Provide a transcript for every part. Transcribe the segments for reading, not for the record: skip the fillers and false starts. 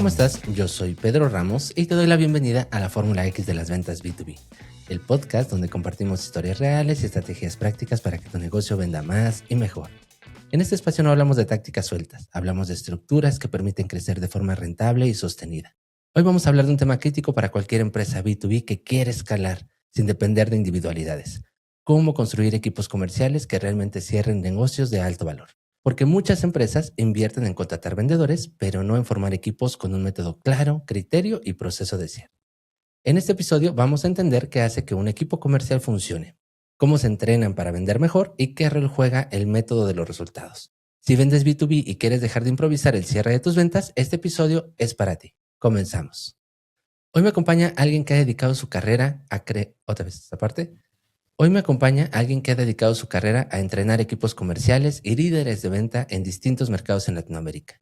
¿Cómo estás? Yo soy Pedro Ramos y te doy la bienvenida a la Fórmula X de las ventas B2B, el podcast donde compartimos historias reales y estrategias prácticas para que tu negocio venda más y mejor. En este espacio no hablamos de tácticas sueltas, hablamos de estructuras que permiten crecer de forma rentable y sostenida. Hoy vamos a hablar de un tema crítico para cualquier empresa B2B que quiere escalar sin depender de individualidades. Cómo construir equipos comerciales que realmente cierren negocios de alto valor. Porque muchas empresas invierten en contratar vendedores, pero no en formar equipos con un método claro, criterio y proceso de cierre. En este episodio vamos a entender qué hace que un equipo comercial funcione, cómo se entrenan para vender mejor y qué rol juega el método de los resultados. Si vendes B2B y quieres dejar de improvisar el cierre de tus ventas, este episodio es para ti. Comenzamos. Hoy me acompaña alguien que ha dedicado su carrera a Hoy me acompaña alguien que ha dedicado su carrera a entrenar equipos comerciales y líderes de venta en distintos mercados en Latinoamérica.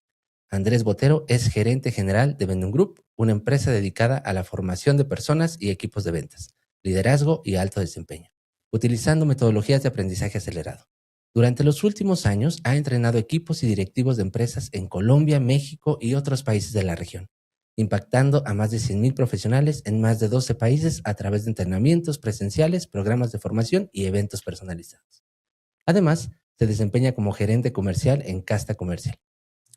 Andrés Botero es gerente general de Vendum Group, una empresa dedicada a la formación de personas y equipos de ventas, liderazgo y alto desempeño, utilizando metodologías de aprendizaje acelerado. Durante los últimos años ha entrenado equipos y directivos de empresas en Colombia, México y otros países de la región, impactando a más de 100,000 profesionales en más de 12 países a través de entrenamientos presenciales, programas de formación y eventos personalizados. Además, se desempeña como gerente comercial en Casta Comercial,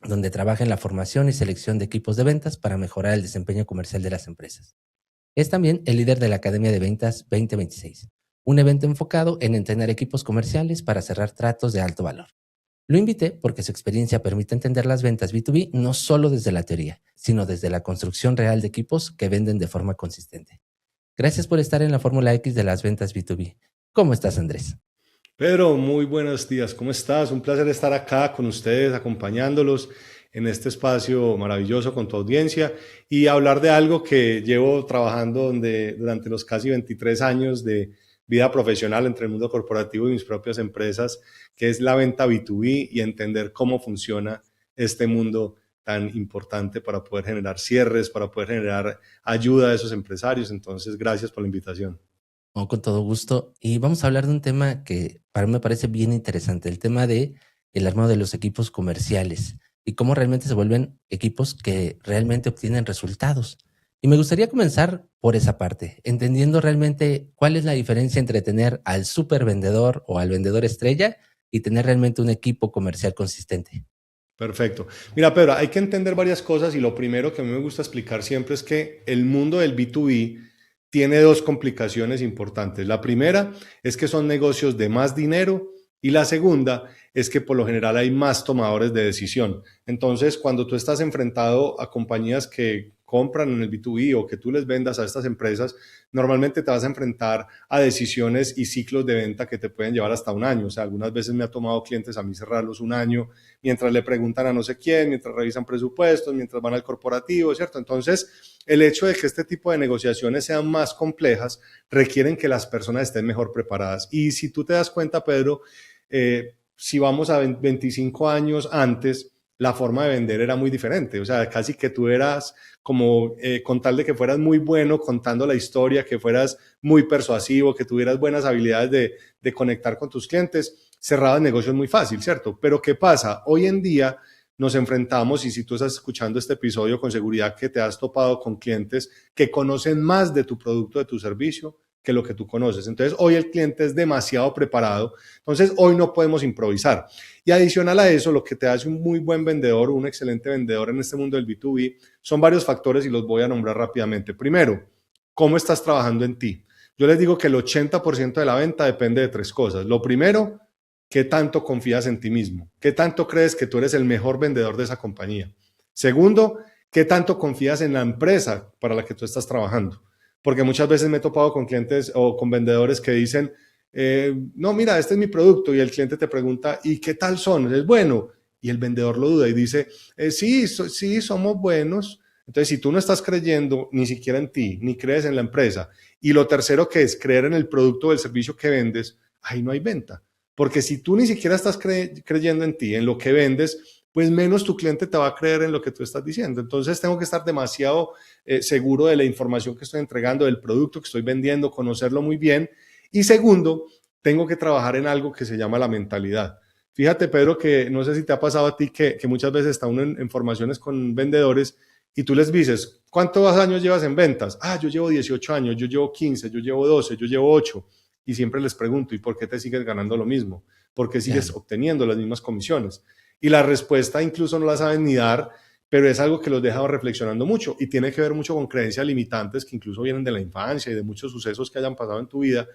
donde trabaja en la formación y selección de equipos de ventas para mejorar el desempeño comercial de las empresas. Es también el líder de la Academia de Ventas 2026, un evento enfocado en entrenar equipos comerciales para cerrar tratos de alto valor. Lo invité porque su experiencia permite entender las ventas B2B no solo desde la teoría, sino desde la construcción real de equipos que venden de forma consistente. Gracias por estar en la Fórmula X de las ventas B2B. ¿Cómo estás, Andrés? Pedro, muy buenos días. ¿Cómo estás? Un placer estar acá con ustedes, acompañándolos en este espacio maravilloso con tu audiencia y hablar de algo que llevo trabajando durante los casi 23 años de vida profesional entre el mundo corporativo y mis propias empresas, que es la venta B2B y entender cómo funciona este mundo tan importante para poder generar cierres, para poder generar ayuda a esos empresarios. Entonces, gracias por la invitación. Oh, con todo gusto. Y vamos a hablar de un tema que para mí me parece bien interesante, el tema de el armado de los equipos comerciales y cómo realmente se vuelven equipos que realmente obtienen resultados. Y me gustaría comenzar por esa parte, entendiendo realmente cuál es la diferencia entre tener al super vendedor o al vendedor estrella y tener realmente un equipo comercial consistente. Perfecto. Mira, Pedro, hay que entender varias cosas y lo primero que a mí me gusta explicar siempre es que el mundo del B2B tiene dos complicaciones importantes. La primera es que son negocios de más dinero y la segunda es que por lo general hay más tomadores de decisión. Entonces, cuando tú estás enfrentado a compañías que compran en el B2B o que tú les vendas a estas empresas, normalmente te vas a enfrentar a decisiones y ciclos de venta que te pueden llevar hasta un año. O sea, algunas veces me ha tomado clientes a mí cerrarlos un año mientras le preguntan a no sé quién, mientras revisan presupuestos, mientras van al corporativo, ¿cierto? Entonces, el hecho de que este tipo de negociaciones sean más complejas requieren que las personas estén mejor preparadas. Y si tú te das cuenta, Pedro, si vamos a 25 años antes, la forma de vender era muy diferente. O sea, casi que tú eras como con tal de que fueras muy bueno contando la historia, que fueras muy persuasivo, que tuvieras buenas habilidades de conectar con tus clientes, cerrabas negocios muy fácil, ¿cierto? Pero ¿qué pasa? Hoy en día nos enfrentamos, y si tú estás escuchando este episodio, con seguridad que te has topado con clientes que conocen más de tu producto, de tu servicio, que lo que tú conoces. Entonces, hoy el cliente es demasiado preparado. Entonces, hoy no podemos improvisar. Y adicional a eso, lo que te hace un muy buen vendedor, un excelente vendedor en este mundo del B2B, son varios factores y los voy a nombrar rápidamente. Primero, ¿cómo estás trabajando en ti? Yo les digo que el 80% de la venta depende de tres cosas. Lo primero, ¿qué tanto confías en ti mismo? ¿Qué tanto crees que tú eres el mejor vendedor de esa compañía? Segundo, ¿qué tanto confías en la empresa para la que tú estás trabajando? Porque muchas veces me he topado con clientes o con vendedores que dicen, no, mira, este es mi producto, y el cliente te pregunta, ¿y qué tal son? Es bueno. Y el vendedor lo duda y dice, sí, sí, somos buenos. Entonces, si tú no estás creyendo ni siquiera en ti, ni crees en la empresa, y lo tercero que es creer en el producto o el servicio que vendes, ahí no hay venta. Porque si tú ni siquiera estás creyendo en ti, en lo que vendes, pues menos tu cliente te va a creer en lo que tú estás diciendo. Entonces tengo que estar demasiado seguro de la información que estoy entregando, del producto que estoy vendiendo, conocerlo muy bien. Y segundo, tengo que trabajar en algo que se llama la mentalidad. Fíjate, Pedro, que no sé si te ha pasado a ti que muchas veces está uno en formaciones con vendedores y tú les dices, ¿cuántos años llevas en ventas? Ah, yo llevo 18 años, yo llevo 15, yo llevo 12, yo llevo 8. Y siempre les pregunto, ¿y por qué te sigues ganando lo mismo? ¿Por qué sigues Claro. obteniendo las mismas comisiones? Y la respuesta incluso no la saben ni dar, pero es algo que los deja reflexionando mucho y tiene que ver mucho con creencias limitantes que incluso vienen de la infancia y de muchos sucesos que hayan pasado en tu vida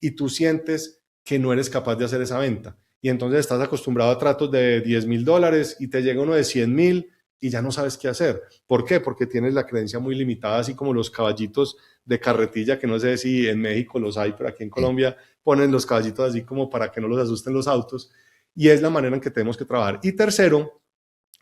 y tú sientes que no eres capaz de hacer esa venta. Y entonces estás acostumbrado a tratos de $10,000 y te llega uno de 100,000 y ya no sabes qué hacer. ¿Por qué? Porque tienes la creencia muy limitada, así como los caballitos de carretilla, que no sé si en México los hay, pero aquí en Sí. Colombia ponen los caballitos así como para que no los asusten los autos. Y es la manera en que tenemos que trabajar. Y tercero,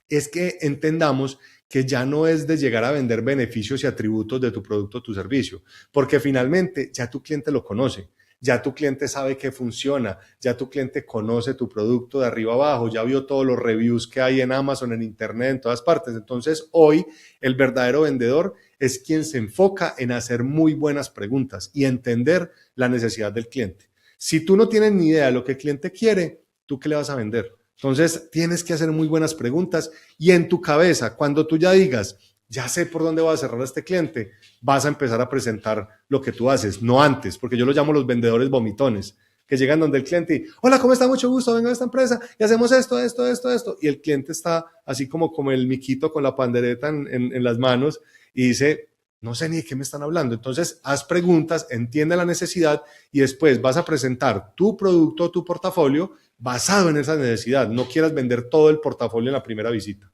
es que entendamos que ya no es de llegar a vender beneficios y atributos de tu producto o tu servicio, porque finalmente ya tu cliente lo conoce, ya tu cliente sabe que funciona, ya tu cliente conoce tu producto de arriba abajo, ya vio todos los reviews que hay en Amazon, en Internet, en todas partes. Entonces, hoy el verdadero vendedor es quien se enfoca en hacer muy buenas preguntas y entender la necesidad del cliente. Si tú no tienes ni idea de lo que el cliente quiere, ¿tú qué le vas a vender? Entonces, tienes que hacer muy buenas preguntas y en tu cabeza, cuando tú ya digas, ya sé por dónde voy a cerrar a este cliente, vas a empezar a presentar lo que tú haces, no antes, porque yo lo llamo los vendedores vomitones, que llegan donde el cliente y, hola, ¿cómo está? Mucho gusto, vengo a esta empresa y hacemos esto. Y el cliente está así como el miquito con la pandereta en las manos y dice, no sé ni de qué me están hablando. Entonces, haz preguntas, entiende la necesidad y después vas a presentar tu producto o tu portafolio basado en esa necesidad. No quieras vender todo el portafolio en la primera visita.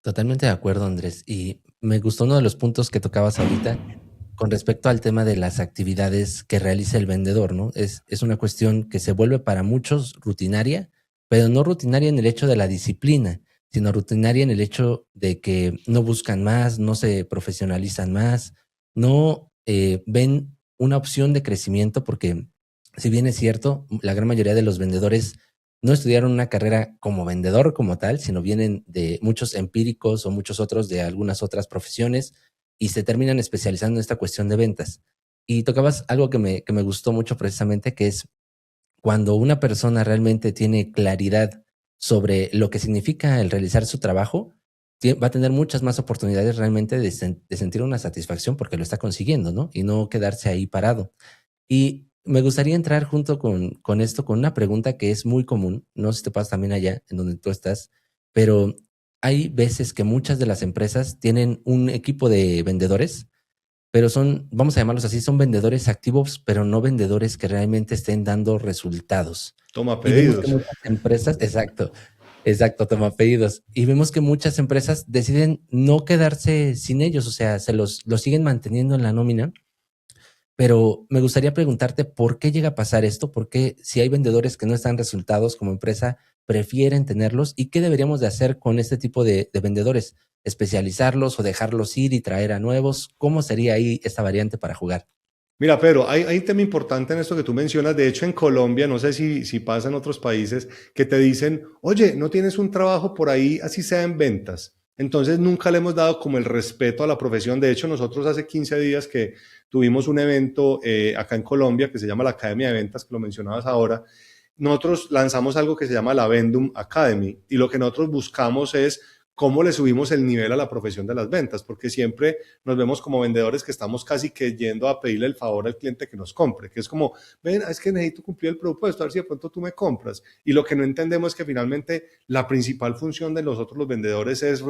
Totalmente de acuerdo, Andrés. Y me gustó uno de los puntos que tocabas ahorita con respecto al tema de las actividades que realiza el vendedor, ¿no? Es una cuestión que se vuelve para muchos rutinaria, pero no rutinaria en el hecho de la disciplina, sino rutinaria en el hecho de que no buscan más, no se profesionalizan más, no ven una opción de crecimiento, porque si bien es cierto, la gran mayoría de los vendedores no estudiaron una carrera como vendedor como tal, sino vienen de muchos empíricos o muchos otros de algunas otras profesiones y se terminan especializando en esta cuestión de ventas. Y tocabas algo que me gustó mucho precisamente, que es cuando una persona realmente tiene claridad sobre lo que significa el realizar su trabajo, va a tener muchas más oportunidades realmente de sentir una satisfacción porque lo está consiguiendo, ¿no? Y no quedarse ahí parado. Y me gustaría entrar junto con esto, con una pregunta que es muy común, no sé si te pasa también allá en donde tú estás, pero hay veces que muchas de las empresas tienen un equipo de vendedores, pero son, vamos a llamarlos así, son vendedores activos, pero no vendedores que realmente estén dando resultados. Toma Y vemos que pedidos. muchas empresas, exacto, exacto, toma pedidos. Y vemos que muchas empresas deciden no quedarse sin ellos, o sea, los siguen manteniendo en la nómina, pero me gustaría preguntarte por qué llega a pasar esto, por qué si hay vendedores que no están resultados como empresa, prefieren tenerlos y qué deberíamos de hacer con este tipo de vendedores, especializarlos o dejarlos ir y traer a nuevos. ¿Cómo sería ahí esta variante para jugar? Mira, Pedro, hay un tema importante en esto que tú mencionas. De hecho, en Colombia, no sé si pasa en otros países, que te dicen, oye, ¿no tienes un trabajo por ahí, así sea en ventas? Entonces, nunca le hemos dado como el respeto a la profesión. De hecho, nosotros hace 15 días que tuvimos un evento acá en Colombia que se llama la Academia de Ventas, que lo mencionabas ahora. Nosotros lanzamos algo que se llama la Vendum Academy y lo que nosotros buscamos es cómo le subimos el nivel a la profesión de las ventas, porque siempre nos vemos como vendedores que estamos casi que yendo a pedirle el favor al cliente que nos compre, que es como, ven, es que necesito cumplir el presupuesto, a ver si de pronto tú me compras. Y lo que no entendemos es que finalmente la principal función de nosotros los vendedores es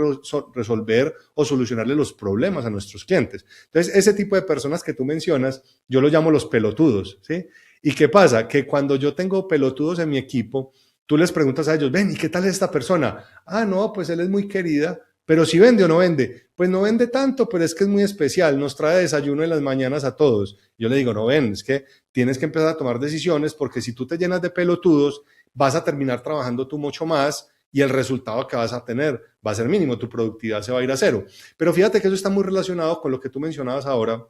resolver o solucionarle los problemas a nuestros clientes. Entonces, ese tipo de personas que tú mencionas, yo lo llamo los pelotudos, ¿sí? ¿Y qué pasa? Que cuando yo tengo pelotudos en mi equipo, tú les preguntas a ellos, ven, ¿y qué tal es esta persona? Ah, no, pues él es muy querida, pero si vende o no vende. Pues no vende tanto, pero es que es muy especial, nos trae desayuno en las mañanas a todos. Yo le digo, no ven, es que tienes que empezar a tomar decisiones porque si tú te llenas de pelotudos, vas a terminar trabajando tú mucho más y el resultado que vas a tener va a ser mínimo, tu productividad se va a ir a cero. Pero fíjate que eso está muy relacionado con lo que tú mencionabas ahora,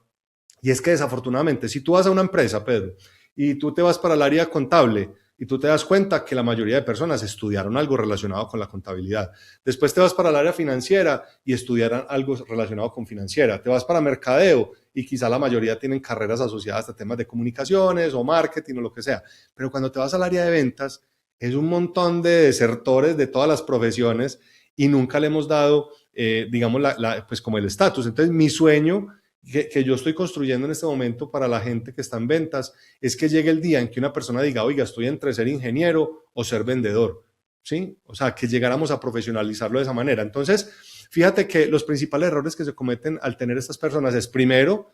y es que desafortunadamente, si tú vas a una empresa, Pedro, y tú te vas para el área contable, y tú te das cuenta que la mayoría de personas estudiaron algo relacionado con la contabilidad. Después te vas para el área financiera y estudiaron algo relacionado con financiera. Te vas para mercadeo y quizá la mayoría tienen carreras asociadas a temas de comunicaciones o marketing o lo que sea. Pero cuando te vas al área de ventas, es un montón de desertores de todas las profesiones y nunca le hemos dado digamos, pues como el estatus. Entonces, mi sueño que yo estoy construyendo en este momento para la gente que está en ventas es que llegue el día en que una persona diga, oiga, estoy entre ser ingeniero o ser vendedor, ¿sí? O sea, que llegáramos a profesionalizarlo de esa manera. Entonces, fíjate que los principales errores que se cometen al tener estas personas es, primero,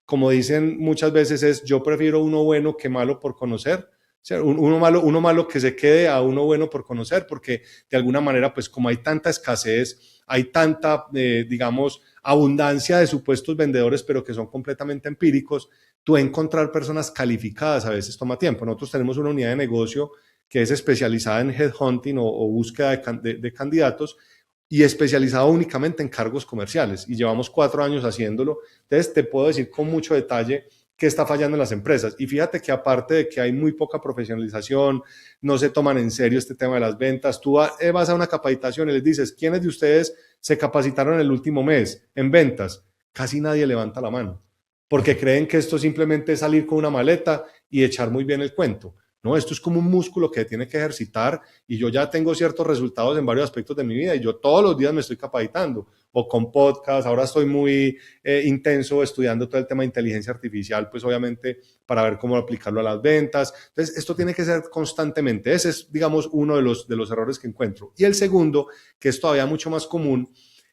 como dicen muchas veces, es yo prefiero uno bueno que malo por conocer. O sea, uno malo que se quede a uno bueno por conocer, porque de alguna manera, pues como hay tanta escasez, hay tanta, digamos, abundancia de supuestos vendedores, pero que son completamente empíricos, tú encontrar personas calificadas a veces toma tiempo. Nosotros tenemos una unidad de negocio que es especializada en headhunting o búsqueda de candidatos, y especializado únicamente en cargos comerciales. Y llevamos 4 años haciéndolo. Entonces, te puedo decir con mucho detalle qué está fallando en las empresas. Y fíjate que aparte de que hay muy poca profesionalización, no se toman en serio este tema de las ventas, tú vas a una capacitación y les dices, ¿quiénes de ustedes se capacitaron el último mes en ventas? Casi nadie levanta la mano, porque creen que esto simplemente es salir con una maleta y echar muy bien el cuento. No, esto es como un músculo que tiene que ejercitar, y yo ya tengo ciertos resultados en varios aspectos de mi vida y yo todos los días me estoy capacitando, o con podcast. Ahora estoy muy intenso estudiando todo el tema de inteligencia artificial, pues obviamente para ver cómo aplicarlo a las ventas. Entonces, esto tiene que ser constantemente. Ese es, digamos, uno de los errores que encuentro. Y el segundo, que es todavía mucho más común,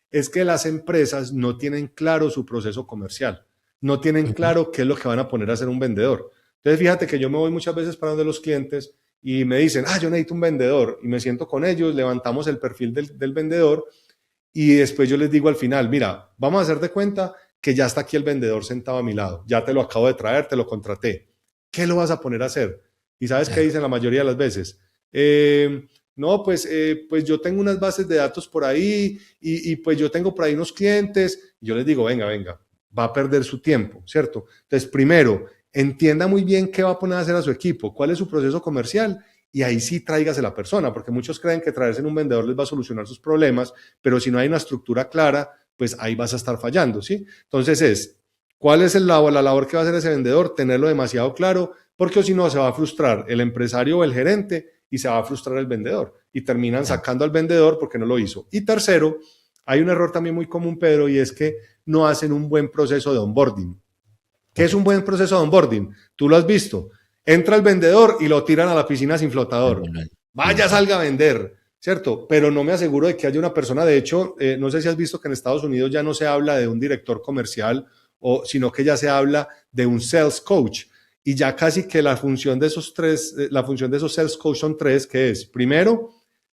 es que las empresas no tienen claro su proceso comercial, no tienen claro qué es lo que van a poner a hacer un vendedor. Entonces, fíjate que yo me voy muchas veces para donde los clientes y me dicen, yo necesito un vendedor, y me siento con ellos, levantamos el perfil del vendedor, y después yo les digo al final, mira, vamos a hacer de cuenta que ya está aquí el vendedor sentado a mi lado, ya te lo acabo de traer, te lo contraté. ¿Qué lo vas a poner a hacer? ¿Y sabes qué dicen la mayoría de las veces? No, pues yo tengo unas bases de datos por ahí, y pues yo tengo por ahí unos clientes. Y yo les digo, venga, va a perder su tiempo, ¿cierto? Entonces, primero, entienda muy bien qué va a poner a hacer a su equipo, cuál es su proceso comercial, y ahí sí tráigase la persona, porque muchos creen que traerse en un vendedor les va a solucionar sus problemas, pero si no hay una estructura clara, pues ahí vas a estar fallando, ¿sí? Entonces ¿cuál es la labor que va a hacer ese vendedor? Tenerlo demasiado claro, porque si no se va a frustrar el empresario o el gerente y se va a frustrar el vendedor, y terminan sacando al vendedor porque no lo hizo. Y tercero, hay un error también muy común, Pedro, y es que no hacen un buen proceso de onboarding. ¿Qué es un buen proceso de onboarding? Tú lo has visto. Entra el vendedor y lo tiran a la piscina sin flotador. Vaya, salga a vender, ¿cierto? Pero no me aseguro de que haya una persona. De hecho, no sé si has visto que en Estados Unidos ya no se habla de un director comercial, sino que ya se habla de un sales coach. Y ya casi que la función de esos sales coach son 3, que es, primero,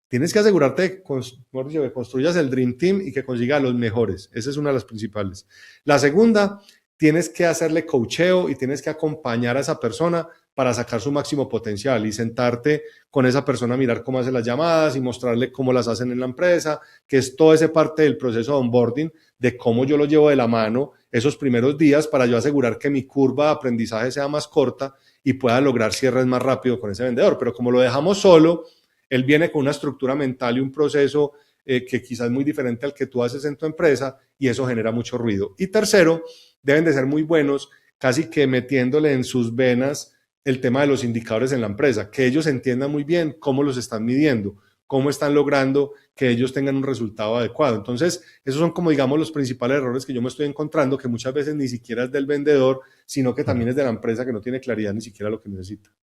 tienes que asegurarte de que construyas el Dream Team y que consiga a los mejores. Esa es una de las principales. La segunda, tienes que hacerle coacheo y tienes que acompañar a esa persona para sacar su máximo potencial, y sentarte con esa persona a mirar cómo hace las llamadas y mostrarle cómo las hacen en la empresa, que es toda esa parte del proceso de onboarding, de cómo yo lo llevo de la mano esos primeros días para yo asegurar que mi curva de aprendizaje sea más corta y pueda lograr cierres más rápido con ese vendedor. Pero como lo dejamos solo, él viene con una estructura mental y un proceso que quizás es muy diferente al que tú haces en tu empresa, y eso genera mucho ruido. Y tercero, deben de ser muy buenos, casi que metiéndole en sus venas el tema de los indicadores en la empresa, que ellos entiendan muy bien cómo los están midiendo, cómo están logrando que ellos tengan un resultado adecuado. Entonces, esos son como, digamos, los principales errores que yo me estoy encontrando, que muchas veces ni siquiera es del vendedor, sino que también es de la empresa, que no tiene claridad ni siquiera lo que necesita.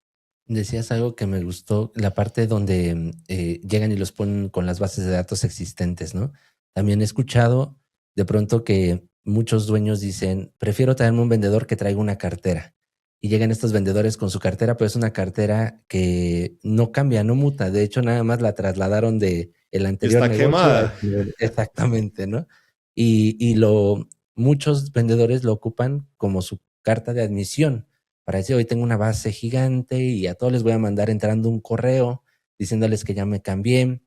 Decías algo que me gustó, la parte donde llegan y los ponen con las bases de datos existentes, ¿no? También he escuchado de pronto que muchos dueños dicen, prefiero traerme un vendedor que traiga una cartera. Y llegan estos vendedores con su cartera, pero es una cartera que no cambia, no muta. De hecho, nada más la trasladaron de el anterior Está negocio a quemada. este nivel. Exactamente, ¿no? Muchos vendedores lo ocupan como su carta de admisión para decir, hoy tengo una base gigante y a todos les voy a mandar entrando un correo diciéndoles que ya me cambié.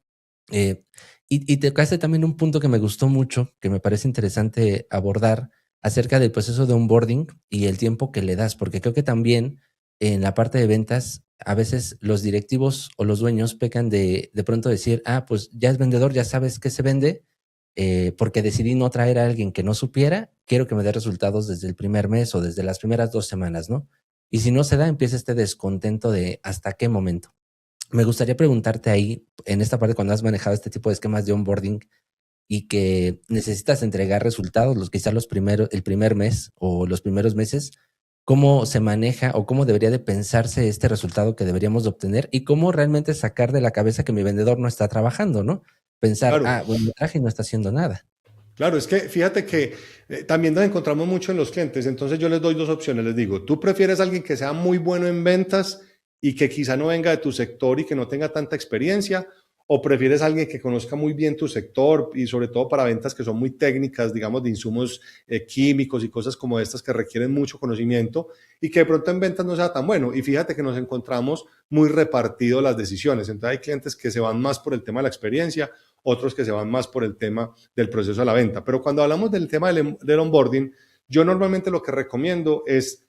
Eh, y tocaste también un punto que me gustó mucho, que me parece interesante abordar, acerca del proceso de onboarding y el tiempo que le das, porque creo que también en la parte de ventas, a veces los directivos o los dueños pecan de pronto decir, pues ya es vendedor, ya sabes qué se vende, porque decidí no traer a alguien que no supiera, quiero que me dé resultados desde el primer mes o desde las primeras 2 semanas, ¿no? Y si no se da, empieza este descontento de hasta qué momento. Me gustaría preguntarte ahí, en esta parte, cuando has manejado este tipo de esquemas de onboarding y que necesitas entregar resultados, quizás el primer mes o los primeros meses, ¿cómo se maneja o cómo debería de pensarse este resultado que deberíamos de obtener y cómo realmente sacar de la cabeza que mi vendedor no está trabajando, ¿no? Pensar, Claro. bueno, me traje y no está haciendo nada. Claro, es que fíjate que también nos encontramos mucho en los clientes, entonces yo les doy dos opciones, les digo, tú prefieres a alguien que sea muy bueno en ventas y que quizá no venga de tu sector y que no tenga tanta experiencia, o prefieres a alguien que conozca muy bien tu sector y sobre todo para ventas que son muy técnicas, digamos, de insumos químicos y cosas como estas que requieren mucho conocimiento y que de pronto en ventas no sea tan bueno. Y fíjate que nos encontramos muy repartidos las decisiones, entonces hay clientes que se van más por el tema de la experiencia, otros que se van más por el tema del proceso de la venta. Pero cuando hablamos del tema del onboarding, yo normalmente lo que recomiendo es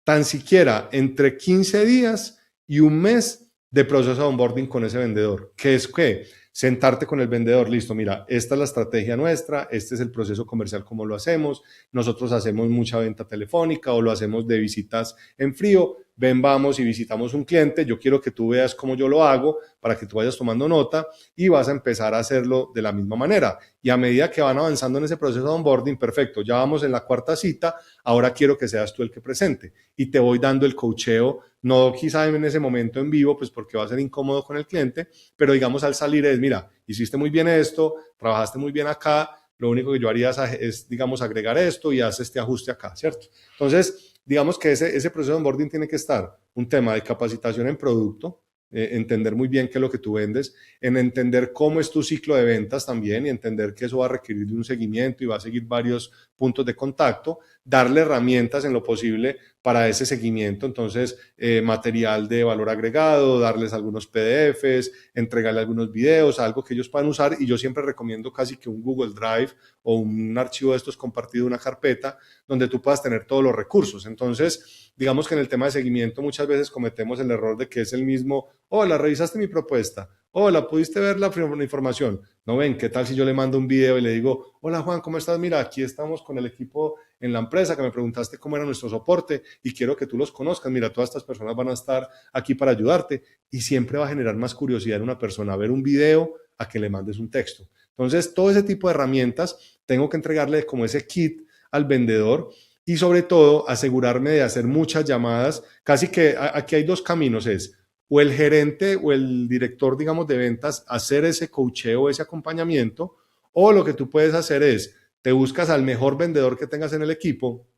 tan siquiera entre 15 días y un mes de proceso de onboarding con ese vendedor, que es que sentarte con el vendedor, listo, mira, esta es la estrategia nuestra, este es el proceso comercial como lo hacemos, nosotros hacemos mucha venta telefónica o lo hacemos de visitas en frío, ven, vamos y visitamos un cliente, yo quiero que tú veas cómo yo lo hago para que tú vayas tomando nota y vas a empezar a hacerlo de la misma manera. Y a medida que van avanzando en ese proceso de onboarding, perfecto, ya vamos en la cuarta cita, ahora quiero que seas tú el que presente y te voy dando el coacheo, no quizá en ese momento en vivo, pues porque va a ser incómodo con el cliente, pero digamos al salir es, mira, hiciste muy bien esto, trabajaste muy bien acá, lo único que yo haría es digamos, agregar esto y haces este ajuste acá, ¿cierto? Entonces, digamos que ese proceso de onboarding tiene que estar un tema de capacitación en producto, entender muy bien qué es lo que tú vendes, en entender cómo es tu ciclo de ventas también y entender que eso va a requerir de un seguimiento y va a seguir varios puntos de contacto, darle herramientas en lo posible para ese seguimiento, entonces material de valor agregado, darles algunos PDFs, entregarle algunos videos, algo que ellos puedan usar y yo siempre recomiendo casi que un Google Drive o un archivo de estos compartido, una carpeta donde tú puedas tener todos los recursos. Entonces, digamos que en el tema de seguimiento muchas veces cometemos el error de que es el mismo, hola, ¿revisaste mi propuesta? Hola, ¿pudiste ver la información? No ven, ¿qué tal si yo le mando un video y le digo, hola Juan, ¿cómo estás? Mira, aquí estamos con el equipo en la empresa que me preguntaste cómo era nuestro soporte y quiero que tú los conozcas. Mira, todas estas personas van a estar aquí para ayudarte y siempre va a generar más curiosidad en una persona ver un video a que le mandes un texto. Entonces, todo ese tipo de herramientas tengo que entregarle como ese kit al vendedor y sobre todo asegurarme de hacer muchas llamadas. Casi que aquí hay dos caminos, es o el gerente o el director, digamos, de ventas, hacer ese coacheo, ese acompañamiento, o lo que tú puedes hacer es, te buscas al mejor vendedor que tengas en el equipo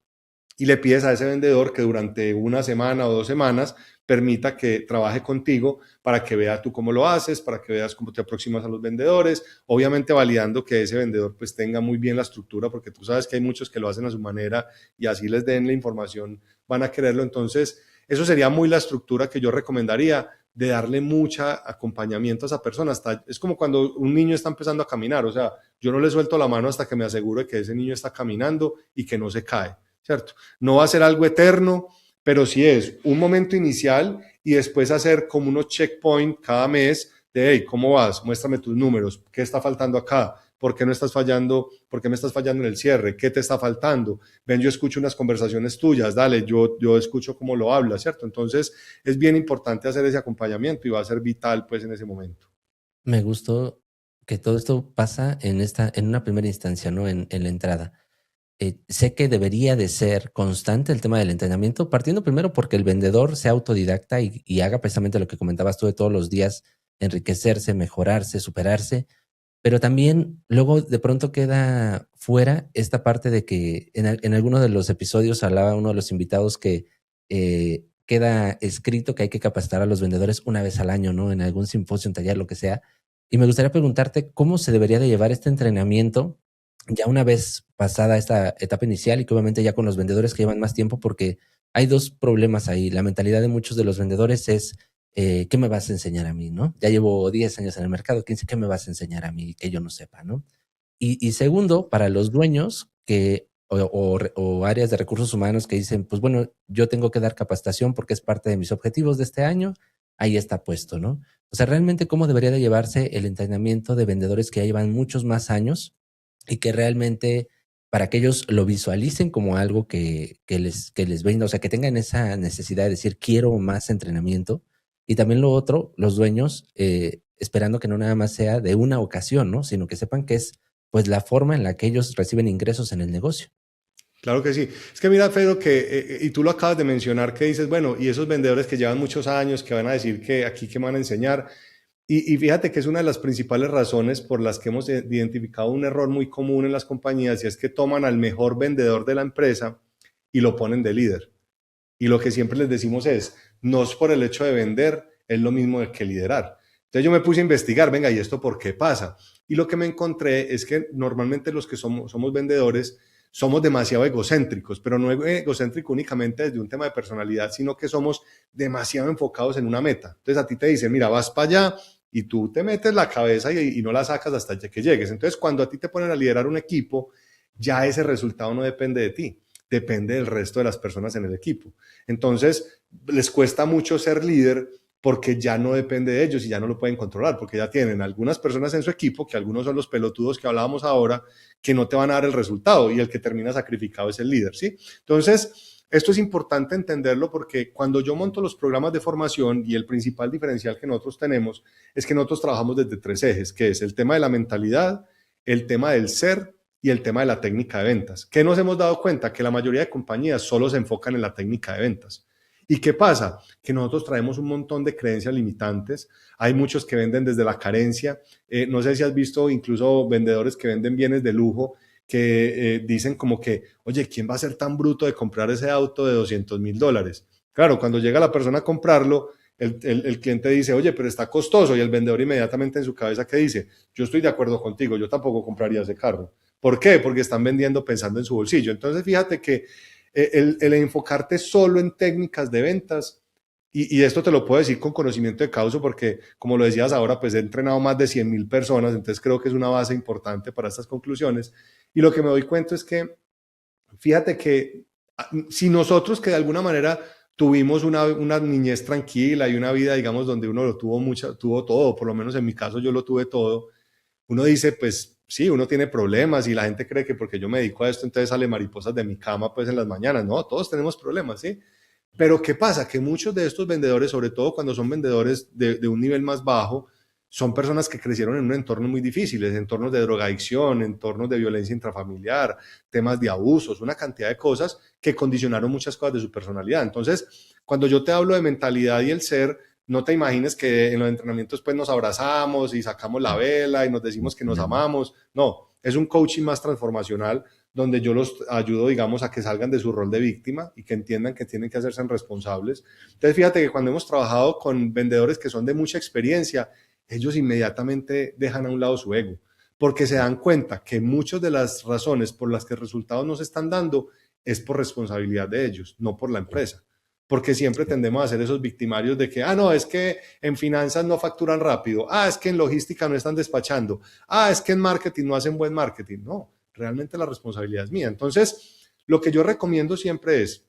y le pides a ese vendedor que durante una semana o 2 semanas permita que trabaje contigo para que vea tú cómo lo haces, para que veas cómo te aproximas a los vendedores, obviamente validando que ese vendedor pues tenga muy bien la estructura, porque tú sabes que hay muchos que lo hacen a su manera y así les den la información, van a quererlo. Entonces, eso sería muy la estructura que yo recomendaría de darle mucha acompañamiento a esa persona. Es como cuando un niño está empezando a caminar, o sea, yo no le suelto la mano hasta que me aseguro de que ese niño está caminando y que no se cae, ¿cierto? No va a ser algo eterno, pero sí es un momento inicial y después hacer como unos checkpoints cada mes de, hey, ¿cómo vas? Muéstrame tus números, ¿qué está faltando acá? ¿Por qué no estás fallando? ¿Por qué me estás fallando en el cierre? ¿Qué te está faltando? Ven, yo escucho unas conversaciones tuyas, dale, yo escucho cómo lo hablas, ¿cierto? Entonces es bien importante hacer ese acompañamiento y va a ser vital pues en ese momento. Me gustó que todo esto pasa en una primera instancia, ¿no? En la entrada. Sé que debería de ser constante el tema del entrenamiento, partiendo primero porque el vendedor sea autodidacta y haga precisamente lo que comentabas tú de todos los días, enriquecerse, mejorarse, superarse, pero también luego de pronto queda fuera esta parte de que en alguno de los episodios hablaba uno de los invitados que queda escrito que hay que capacitar a los vendedores una vez al año, ¿no? En algún simposio, un taller, lo que sea. Y me gustaría preguntarte cómo se debería de llevar este entrenamiento ya una vez pasada esta etapa inicial y que obviamente ya con los vendedores que llevan más tiempo, porque hay dos problemas ahí. La mentalidad de muchos de los vendedores es ¿qué me vas a enseñar a mí, no? Ya llevo 10 años en el mercado, ¿qué me vas a enseñar a mí que yo no sepa, no? Y segundo, para los dueños o áreas de recursos humanos que dicen, pues bueno, yo tengo que dar capacitación porque es parte de mis objetivos de este año, ahí está puesto, ¿no? O sea, realmente cómo debería de llevarse el entrenamiento de vendedores que ya llevan muchos más años y que realmente para que ellos lo visualicen como algo que les venga, o sea, que tengan esa necesidad de decir, quiero más entrenamiento. Y también lo otro, los dueños, esperando que no nada más sea de una ocasión, ¿no? Sino que sepan que es pues la forma en la que ellos reciben ingresos en el negocio. Claro que sí. Es que mira, Pedro, y tú lo acabas de mencionar, que dices, bueno, y esos vendedores que llevan muchos años, que van a decir que aquí que me van a enseñar, y fíjate que es una de las principales razones por las que hemos identificado un error muy común en las compañías, y es que toman al mejor vendedor de la empresa y lo ponen de líder. Y lo que siempre les decimos es, no es por el hecho de vender, es lo mismo que liderar. Entonces yo me puse a investigar, venga, ¿y esto por qué pasa? Y lo que me encontré es que normalmente los que somos vendedores somos demasiado egocéntricos, pero no egocéntrico únicamente desde un tema de personalidad, sino que somos demasiado enfocados en una meta. Entonces a ti te dicen, mira, vas para allá y tú te metes la cabeza y no la sacas hasta que llegues. Entonces cuando a ti te ponen a liderar un equipo, ya ese resultado no depende de ti, depende del resto de las personas en el equipo. Entonces les cuesta mucho ser líder porque ya no depende de ellos y ya no lo pueden controlar, porque ya tienen algunas personas en su equipo, que algunos son los pelotudos que hablábamos ahora, que no te van a dar el resultado y el que termina sacrificado es el líder, ¿sí? Entonces, esto es importante entenderlo porque cuando yo monto los programas de formación y el principal diferencial que nosotros tenemos es que nosotros trabajamos desde 3 ejes, que es el tema de la mentalidad, el tema del ser y el tema de la técnica de ventas. ¿Qué nos hemos dado cuenta? Que la mayoría de compañías solo se enfocan en la técnica de ventas. ¿Y qué pasa? Que nosotros traemos un montón de creencias limitantes. Hay muchos que venden desde la carencia. No sé si has visto incluso vendedores que venden bienes de lujo que dicen como que, oye, ¿quién va a ser tan bruto de comprar ese auto de $200,000? Claro, cuando llega la persona a comprarlo, el cliente dice, oye, pero está costoso. Y el vendedor inmediatamente en su cabeza que dice, yo estoy de acuerdo contigo, yo tampoco compraría ese carro. ¿Por qué? Porque están vendiendo pensando en su bolsillo. Entonces, fíjate que el enfocarte solo en técnicas de ventas, y esto te lo puedo decir con conocimiento de causa porque, como lo decías ahora, pues he entrenado más de 100,000 personas, entonces creo que es una base importante para estas conclusiones. Y lo que me doy cuenta es que, fíjate que si nosotros que de alguna manera tuvimos una niñez tranquila y una vida, digamos, donde uno lo tuvo todo, por lo menos en mi caso yo lo tuve todo, uno dice, pues sí, uno tiene problemas y la gente cree que porque yo me dedico a esto, entonces sale mariposas de mi cama pues en las mañanas. No, todos tenemos problemas, ¿sí? Pero ¿qué pasa? Que muchos de estos vendedores, sobre todo cuando son vendedores de un nivel más bajo, son personas que crecieron en un entorno muy difíciles, entornos de drogadicción, entornos de violencia intrafamiliar, temas de abusos, una cantidad de cosas que condicionaron muchas cosas de su personalidad. Entonces, cuando yo te hablo de mentalidad y el ser, no te imagines que en los entrenamientos pues nos abrazamos y sacamos la vela y nos decimos que nos amamos. No, es un coaching más transformacional donde yo los ayudo, digamos, a que salgan de su rol de víctima y que entiendan que tienen que hacerse responsables. Entonces, fíjate que cuando hemos trabajado con vendedores que son de mucha experiencia, ellos inmediatamente dejan a un lado su ego, porque se dan cuenta que muchas de las razones por las que resultados no se están dando es por responsabilidad de ellos, no por la empresa. Porque siempre tendemos a ser esos victimarios de que, no, es que en finanzas no facturan rápido, es que en logística no están despachando, es que en marketing no hacen buen marketing. No, realmente la responsabilidad es mía. Entonces, lo que yo recomiendo siempre es,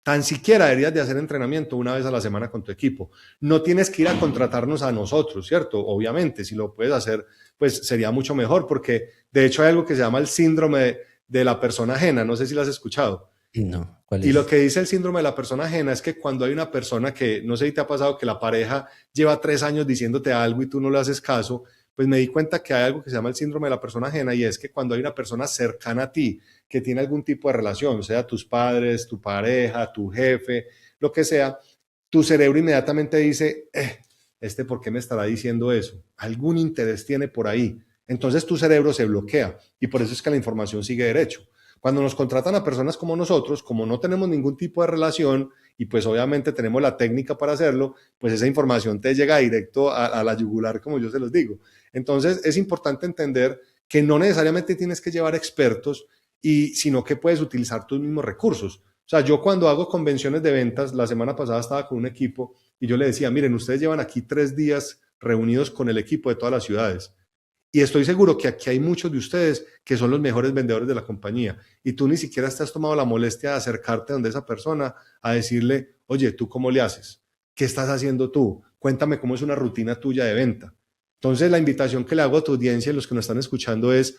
tan siquiera deberías de hacer entrenamiento una vez a la semana con tu equipo. No tienes que ir a contratarnos a nosotros, ¿cierto? Obviamente, si lo puedes hacer, pues sería mucho mejor, porque de hecho hay algo que se llama el síndrome de la persona ajena. No sé si lo has escuchado. No, ¿cuál Y es? lo que dice el síndrome de la persona ajena es que cuando hay una persona que, no sé si te ha pasado, que la pareja lleva 3 años diciéndote algo y tú no le haces caso, pues me di cuenta que hay algo que se llama el síndrome de la persona ajena, y es que cuando hay una persona cercana a ti que tiene algún tipo de relación, sea tus padres, tu pareja, tu jefe, lo que sea, tu cerebro inmediatamente dice, ¿por qué me estará diciendo eso? Algún interés tiene por ahí. Entonces tu cerebro se bloquea y por eso es que la información sigue derecho. Cuando nos contratan a personas como nosotros, como no tenemos ningún tipo de relación y pues obviamente tenemos la técnica para hacerlo, pues esa información te llega directo a la yugular, como yo se los digo. Entonces es importante entender que no necesariamente tienes que llevar expertos, sino que puedes utilizar tus mismos recursos. O sea, yo cuando hago convenciones de ventas, la semana pasada estaba con un equipo y yo le decía, miren, ustedes llevan aquí 3 días reunidos con el equipo de todas las ciudades. Y estoy seguro que aquí hay muchos de ustedes que son los mejores vendedores de la compañía y tú ni siquiera te has tomado la molestia de acercarte a donde esa persona a decirle, oye, ¿tú cómo le haces? ¿Qué estás haciendo tú? Cuéntame cómo es una rutina tuya de venta. Entonces, la invitación que le hago a tu audiencia y a los que nos están escuchando es,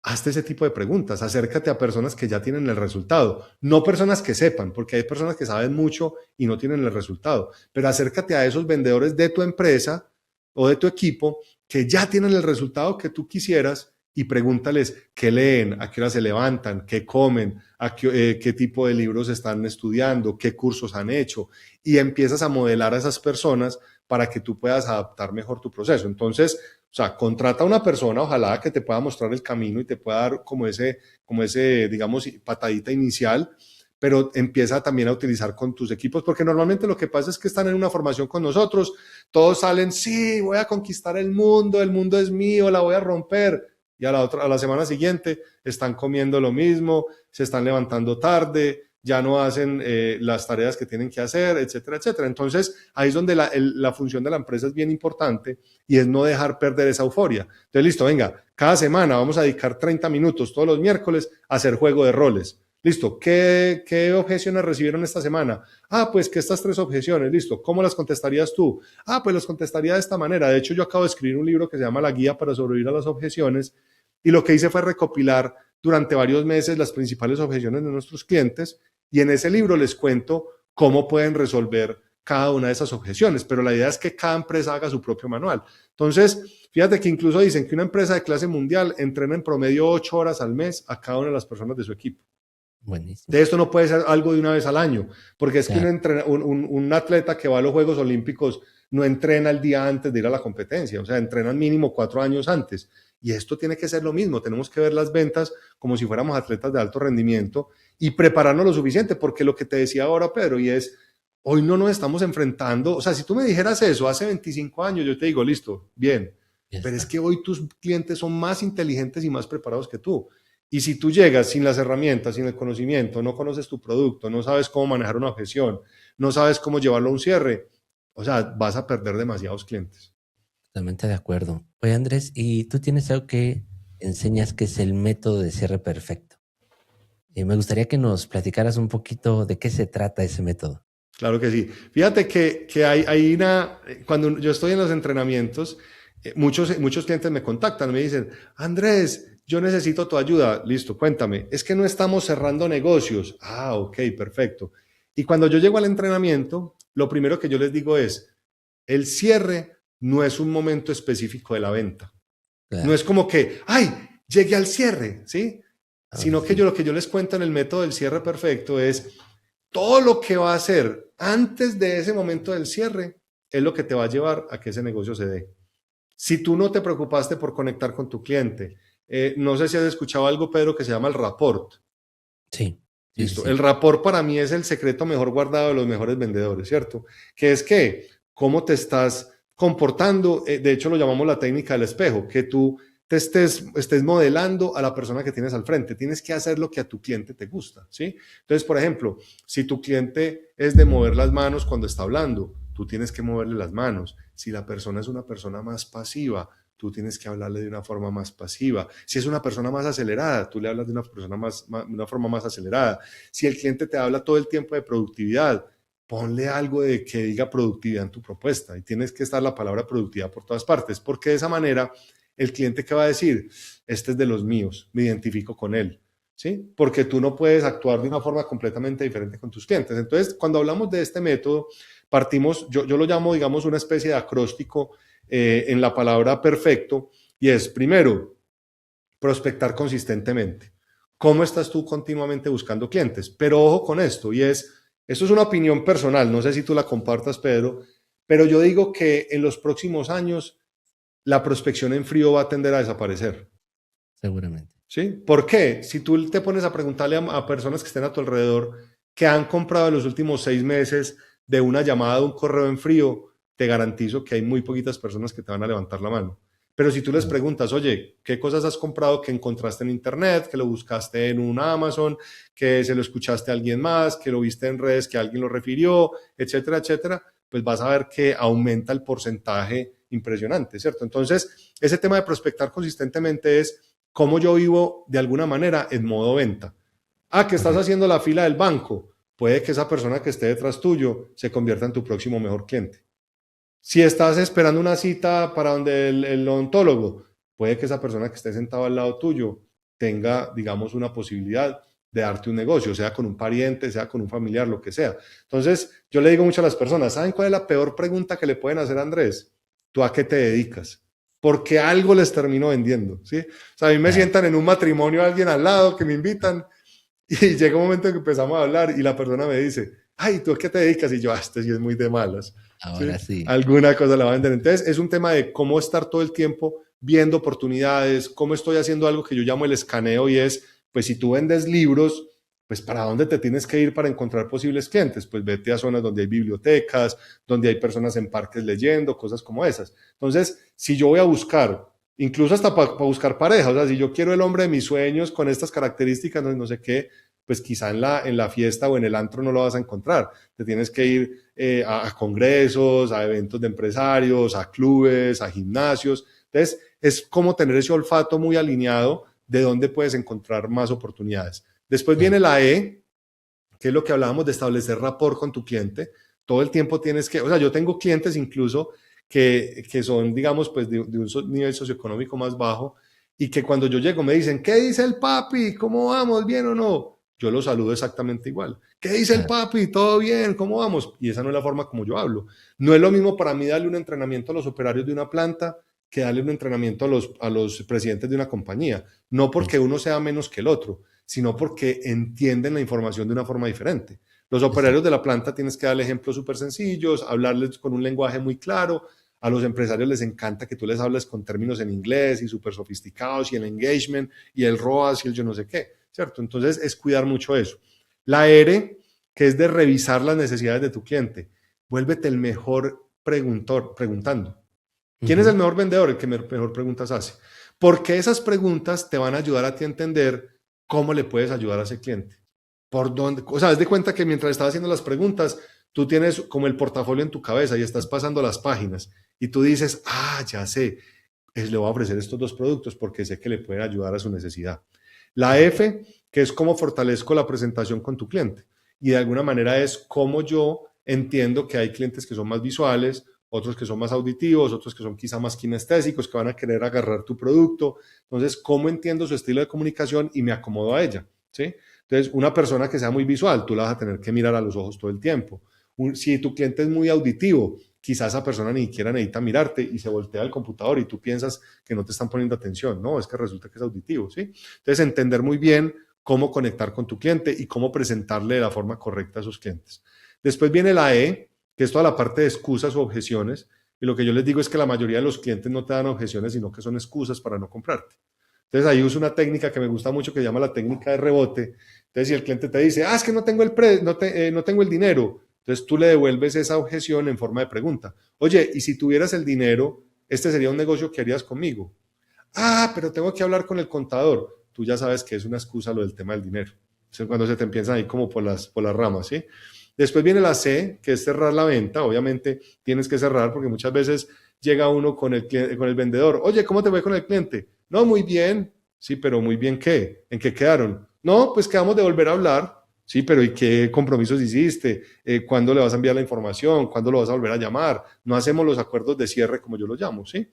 hazte ese tipo de preguntas, acércate a personas que ya tienen el resultado, no personas que sepan, porque hay personas que saben mucho y no tienen el resultado, pero acércate a esos vendedores de tu empresa o de tu equipo que ya tienen el resultado que tú quisieras y pregúntales qué leen, a qué hora se levantan, qué comen, qué tipo de libros están estudiando, qué cursos han hecho, y empiezas a modelar a esas personas para que tú puedas adaptar mejor tu proceso. Entonces, o sea, contrata a una persona, ojalá que te pueda mostrar el camino y te pueda dar como ese, digamos, patadita inicial, pero empieza también a utilizar con tus equipos, porque normalmente lo que pasa es que están en una formación con nosotros, todos salen, sí, voy a conquistar el mundo es mío, la voy a romper, y a la semana siguiente están comiendo lo mismo, se están levantando tarde, ya no hacen las tareas que tienen que hacer, etcétera, etcétera. Entonces, ahí es donde la función de la empresa es bien importante y es no dejar perder esa euforia. Entonces, listo, venga, cada semana vamos a dedicar 30 minutos todos los miércoles a hacer juego de roles. Listo, ¿qué objeciones recibieron esta semana? Ah, pues que estas 3 objeciones, listo, ¿cómo las contestarías tú? Ah, pues las contestaría de esta manera. De hecho, yo acabo de escribir un libro que se llama La Guía para sobrevivir a las objeciones y lo que hice fue recopilar durante varios meses las principales objeciones de nuestros clientes y en ese libro les cuento cómo pueden resolver cada una de esas objeciones, pero la idea es que cada empresa haga su propio manual. Entonces, fíjate que incluso dicen que una empresa de clase mundial entrena en promedio 8 horas al mes a cada una de las personas de su equipo. Buenísimo. De esto no puede ser algo de una vez al año, porque es Claro. que un atleta que va a los Juegos Olímpicos no entrena el día antes de ir a la competencia, o sea, entrenan mínimo 4 años antes. Y esto tiene que ser lo mismo, tenemos que ver las ventas como si fuéramos atletas de alto rendimiento y prepararnos lo suficiente, porque lo que te decía ahora, Pedro, y es, hoy no nos estamos enfrentando, o sea, si tú me dijeras eso hace 25 años, yo te digo, listo, bien, pero es que hoy tus clientes son más inteligentes y más preparados que tú. Y si tú llegas sin las herramientas, sin el conocimiento, no conoces tu producto, no sabes cómo manejar una objeción, no sabes cómo llevarlo a un cierre, o sea, vas a perder demasiados clientes. Totalmente de acuerdo. Oye, Andrés, ¿y tú tienes algo que enseñas que es el método de cierre perfecto? Y me gustaría que nos platicaras un poquito de qué se trata ese método. Claro que sí. Fíjate que hay cuando yo estoy en los entrenamientos, muchos clientes me contactan, me dicen, Andrés, yo necesito tu ayuda. Listo, cuéntame. Es que no estamos cerrando negocios. Ah, ok, perfecto. Y cuando yo llego al entrenamiento, lo primero que yo les digo es, el cierre no es un momento específico de la venta. No Claro. es como que, ay, llegué al cierre, ¿sí? Ahora Sino que sí. lo que yo les cuento en el método del cierre perfecto es todo lo que va a hacer antes de ese momento del cierre es lo que te va a llevar a que ese negocio se dé. Si tú no te preocupaste por conectar con tu cliente, no sé si has escuchado algo, Pedro, que se llama el rapport. Sí, sí, sí, Listo. El sí. rapport para mí es el secreto mejor guardado de los mejores vendedores, ¿cierto? Que es que, cómo te estás comportando, de hecho lo llamamos la técnica del espejo, que tú te estés modelando a la persona que tienes al frente. Tienes que hacer lo que a tu cliente te gusta, ¿sí? Entonces, por ejemplo, si tu cliente es de mover las manos cuando está hablando, tú tienes que moverle las manos. Si la persona es una persona más pasiva, tú tienes que hablarle de una forma más pasiva. Si es una persona más acelerada, tú le hablas de una forma más acelerada. Si el cliente te habla todo el tiempo de productividad, ponle algo de que diga productividad en tu propuesta y tienes que estar la palabra productividad por todas partes, porque de esa manera el cliente que va a decir, este es de los míos, me identifico con él, ¿sí? Porque tú no puedes actuar de una forma completamente diferente con tus clientes. Entonces, cuando hablamos de este método, partimos, yo lo llamo, digamos, una especie de acróstico en la palabra perfecto, y es, primero, prospectar consistentemente. ¿Cómo estás tú continuamente buscando clientes? Pero ojo con esto, esto es una opinión personal, no sé si tú la compartas, Pedro, pero yo digo que en los próximos años la prospección en frío va a tender a desaparecer. Seguramente. ¿Sí? ¿Por qué? Si tú te pones a preguntarle a personas que estén a tu alrededor que han comprado en los últimos 6 meses de una llamada, de un correo en frío, te garantizo que hay muy poquitas personas que te van a levantar la mano. Pero si tú les preguntas, oye, ¿qué cosas has comprado que encontraste en internet, que lo buscaste en un Amazon, que se lo escuchaste a alguien más, que lo viste en redes, que alguien lo refirió, etcétera, etcétera, pues vas a ver que aumenta el porcentaje impresionante, ¿cierto? Entonces, ese tema de prospectar consistentemente es cómo yo vivo de alguna manera en modo venta. Ah, que estás haciendo la fila del banco. Puede que esa persona que esté detrás tuyo se convierta en tu próximo mejor cliente. Si estás esperando una cita para donde el odontólogo, puede que esa persona que esté sentado al lado tuyo tenga, digamos, una posibilidad de darte un negocio, sea con un pariente, sea con un familiar, lo que sea. Entonces, yo le digo mucho a las personas, ¿saben cuál es la peor pregunta que le pueden hacer a Andrés? ¿Tú a qué te dedicas? porque algo les termino vendiendo, ¿sí? O sea, a mí me Claro. sientan en un matrimonio alguien al lado que me invitan y llega un momento en que empezamos a hablar y la persona me dice, ay, ¿tú a qué te dedicas? Y yo, este sí es muy de malas, ¿sí? Ahora sí. Alguna cosa la va a vender. Entonces, es un tema de cómo estar todo el tiempo viendo oportunidades, cómo estoy haciendo algo que yo llamo el escaneo y es, pues si tú vendes libros, pues ¿para dónde te tienes que ir para encontrar posibles clientes? Pues vete a zonas donde hay bibliotecas, donde hay personas en parques leyendo, cosas como esas. Entonces, si yo voy a buscar, incluso hasta para buscar pareja, o sea, si yo quiero el hombre de mis sueños con estas características, no sé qué, pues quizá en la fiesta o en el antro no lo vas a encontrar. Te tienes que ir a congresos, a eventos de empresarios, a clubes, a gimnasios. Entonces, es como tener ese olfato muy alineado de dónde puedes encontrar más oportunidades. Después viene Claro. la E, que es lo que hablábamos de establecer rapport con tu cliente. Todo el tiempo tienes que, o sea, yo tengo clientes incluso que son, digamos, pues de un nivel socioeconómico más bajo y que cuando yo llego me dicen, ¿qué dice el papi? ¿Cómo vamos? ¿Bien o no? Yo lo saludo exactamente igual. ¿Qué dice el Claro. papi? ¿Todo bien? ¿Cómo vamos? Y esa no es la forma como yo hablo. No es lo mismo para mí darle un entrenamiento a los operarios de una planta que darle un entrenamiento a los presidentes de una compañía. No porque uno sea menos que el otro, sino porque entienden la información de una forma diferente. Los operarios de la planta tienes que darle ejemplos súper sencillos, hablarles con un lenguaje muy claro. A los empresarios les encanta que tú les hables con términos en inglés y súper sofisticados y el engagement y el ROAS y el yo no sé qué, ¿cierto? Entonces es cuidar mucho eso. La R, que es de revisar las necesidades de tu cliente. Vuélvete el mejor preguntor preguntando. ¿Quién es el Ujú. mejor vendedor? El que mejor preguntas hace. Porque esas preguntas te van a ayudar a ti a entender cómo le puedes ayudar a ese cliente. Por dónde, o sea, haz de cuenta que mientras estás haciendo las preguntas, tú tienes como el portafolio en tu cabeza y estás pasando las páginas y tú dices, ah, ya sé, le voy a ofrecer estos dos productos porque sé que le pueden ayudar a su necesidad. La Claro. F, que es cómo fortalezco la presentación con tu cliente. Y de alguna manera es cómo yo entiendo que hay clientes que son más visuales, otros que son más auditivos, otros que son quizá más kinestésicos, que van a querer agarrar tu producto. Entonces, ¿cómo entiendo su estilo de comunicación y me acomodo a ella? ¿Sí? Entonces, una persona que sea muy visual, tú la vas a tener que mirar a los ojos todo el tiempo. Si tu cliente es muy auditivo, quizás esa persona ni siquiera necesita mirarte y se voltea al computador y tú piensas que no te están poniendo atención. No, es que resulta que es auditivo, ¿sí? Entonces, entender muy bien cómo conectar con tu cliente y cómo presentarle de la forma correcta a sus clientes. Después viene la E, que es toda la parte de excusas o objeciones. Y lo que yo les digo es que la mayoría de los clientes no te dan objeciones, sino que son excusas para no comprarte. Entonces ahí uso una técnica que me gusta mucho que se llama la técnica de rebote. Entonces si el cliente te dice, ah, es que no tengo no tengo el dinero, entonces tú le devuelves esa objeción en forma de pregunta. Oye, y si tuvieras el dinero, este sería un negocio que harías conmigo. Ah, pero tengo que hablar con el contador. Tú ya sabes que es una excusa lo del tema del dinero. Entonces, cuando se te empiezan ahí como por las ramas, ¿sí? Después viene la C, que es cerrar la venta. Obviamente tienes que cerrar porque muchas veces llega uno con el vendedor. Oye, ¿cómo te fue con el cliente? No, muy bien. Sí, pero muy bien, ¿qué? ¿En qué quedaron? No, pues quedamos de volver a hablar. Sí, pero ¿y qué compromisos hiciste? ¿Cuándo le vas a enviar la información? ¿Cuándo lo vas a volver a llamar? No hacemos los acuerdos de cierre como yo los llamo, ¿sí?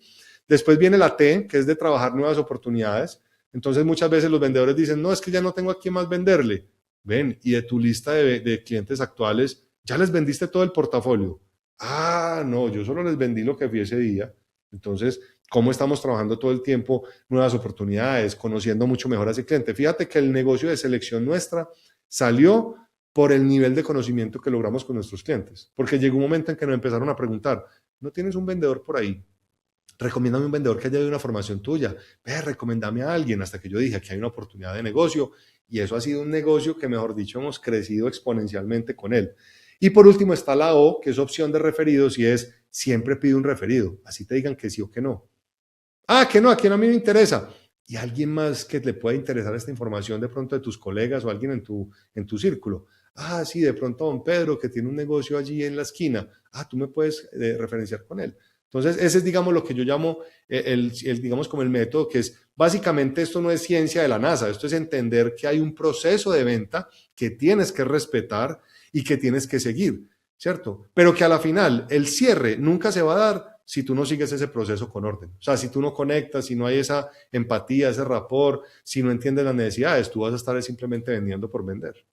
Después viene la T, que es de trabajar nuevas oportunidades. Entonces muchas veces los vendedores dicen, no, es que ya no tengo a quién más venderle. Ven, y de tu lista de clientes actuales, ya les vendiste todo el portafolio. Ah, no, yo solo les vendí lo que fui ese día. Entonces, ¿cómo estamos trabajando todo el tiempo nuevas oportunidades, conociendo mucho mejor a ese cliente? Fíjate que el negocio de selección nuestra salió por el nivel de conocimiento que logramos con nuestros clientes, porque llegó un momento en que nos empezaron a preguntar, ¿no tienes un vendedor por ahí? Recomiéndame un vendedor que haya de una formación tuya, recomendame a alguien, hasta que yo dije, aquí hay una oportunidad de negocio, y eso ha sido un negocio que, mejor dicho, hemos crecido exponencialmente con él. Y por último está la O, que es opción de referidos, y es, siempre pide un referido, así te digan que sí o que no. Ah, que no, a quien a mí me interesa. Y alguien más que le pueda interesar esta información de pronto de tus colegas o alguien en tu círculo. Ah, sí, de pronto don Pedro, que tiene un negocio allí en la esquina. Ah, tú me puedes referenciar con él. Entonces, ese es, digamos, lo que yo llamo, digamos, como el método, que es, básicamente, esto no es ciencia de la NASA, esto es entender que hay un proceso de venta que tienes que respetar y que tienes que seguir, ¿cierto? Pero que a la final, el cierre nunca se va a dar si tú no sigues ese proceso con orden. O sea, si tú no conectas, si no hay esa empatía, ese rapport, si no entiendes las necesidades, tú vas a estar simplemente vendiendo por vender.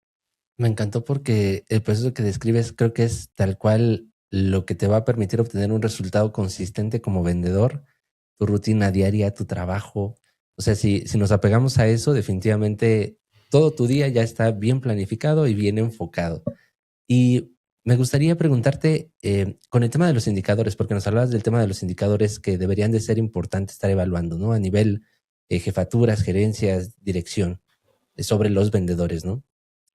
Me encantó porque el proceso que describes creo que es tal cual lo que te va a permitir obtener un resultado consistente como vendedor tu rutina diaria, tu trabajo. O sea, si nos apegamos a eso, definitivamente todo tu día ya está bien planificado y bien enfocado. Y me gustaría preguntarte, con el tema de los indicadores, porque nos hablabas del tema de los indicadores que deberían de ser importantes estar evaluando, ¿no? A nivel, jefaturas, gerencias, dirección, sobre los vendedores, ¿no?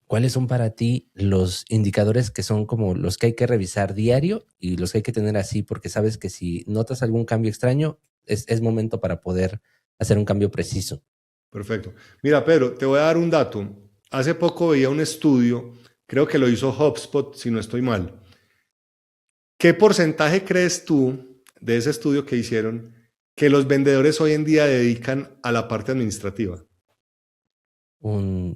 ¿Cuáles son para ti los indicadores que son como los que hay que revisar diario y los que hay que tener así? Porque sabes que si notas algún cambio extraño, es momento para poder hacer un cambio preciso. Perfecto. Mira, Pedro, te voy a dar un dato. Hace poco veía un estudio, creo que lo hizo HubSpot, si no estoy mal. ¿Qué porcentaje crees tú de ese estudio que hicieron que los vendedores hoy en día dedican a la parte administrativa?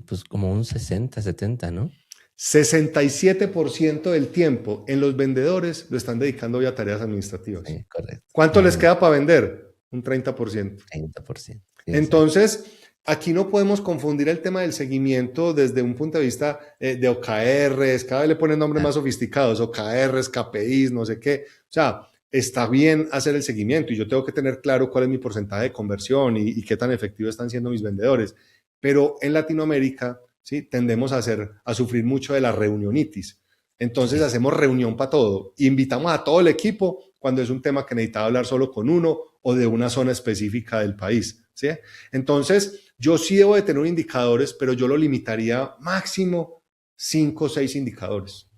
Pues como un 60, 70, ¿no? 67% del tiempo en los vendedores lo están dedicando hoy a tareas administrativas. Sí, correcto. ¿Cuánto les Ujú, queda para vender? Un 30%. 30%. Sí, exacto. Entonces, aquí no podemos confundir el tema del seguimiento desde un punto de vista de OKRs, cada vez le ponen nombres Claro, más sofisticados, OKRs, KPIs, no sé qué. O sea, está bien hacer el seguimiento y yo tengo que tener claro cuál es mi porcentaje de conversión y qué tan efectivos están siendo mis vendedores. Pero en Latinoamérica, ¿sí? Tendemos a sufrir mucho de la reunionitis. Entonces sí. hacemos reunión para todo. Invitamos a todo el equipo cuando es un tema que necesitaba hablar solo con uno o de una zona específica del país. ¿Sí? Entonces, yo sí debo de tener indicadores, pero yo lo limitaría máximo 5 o 6 indicadores.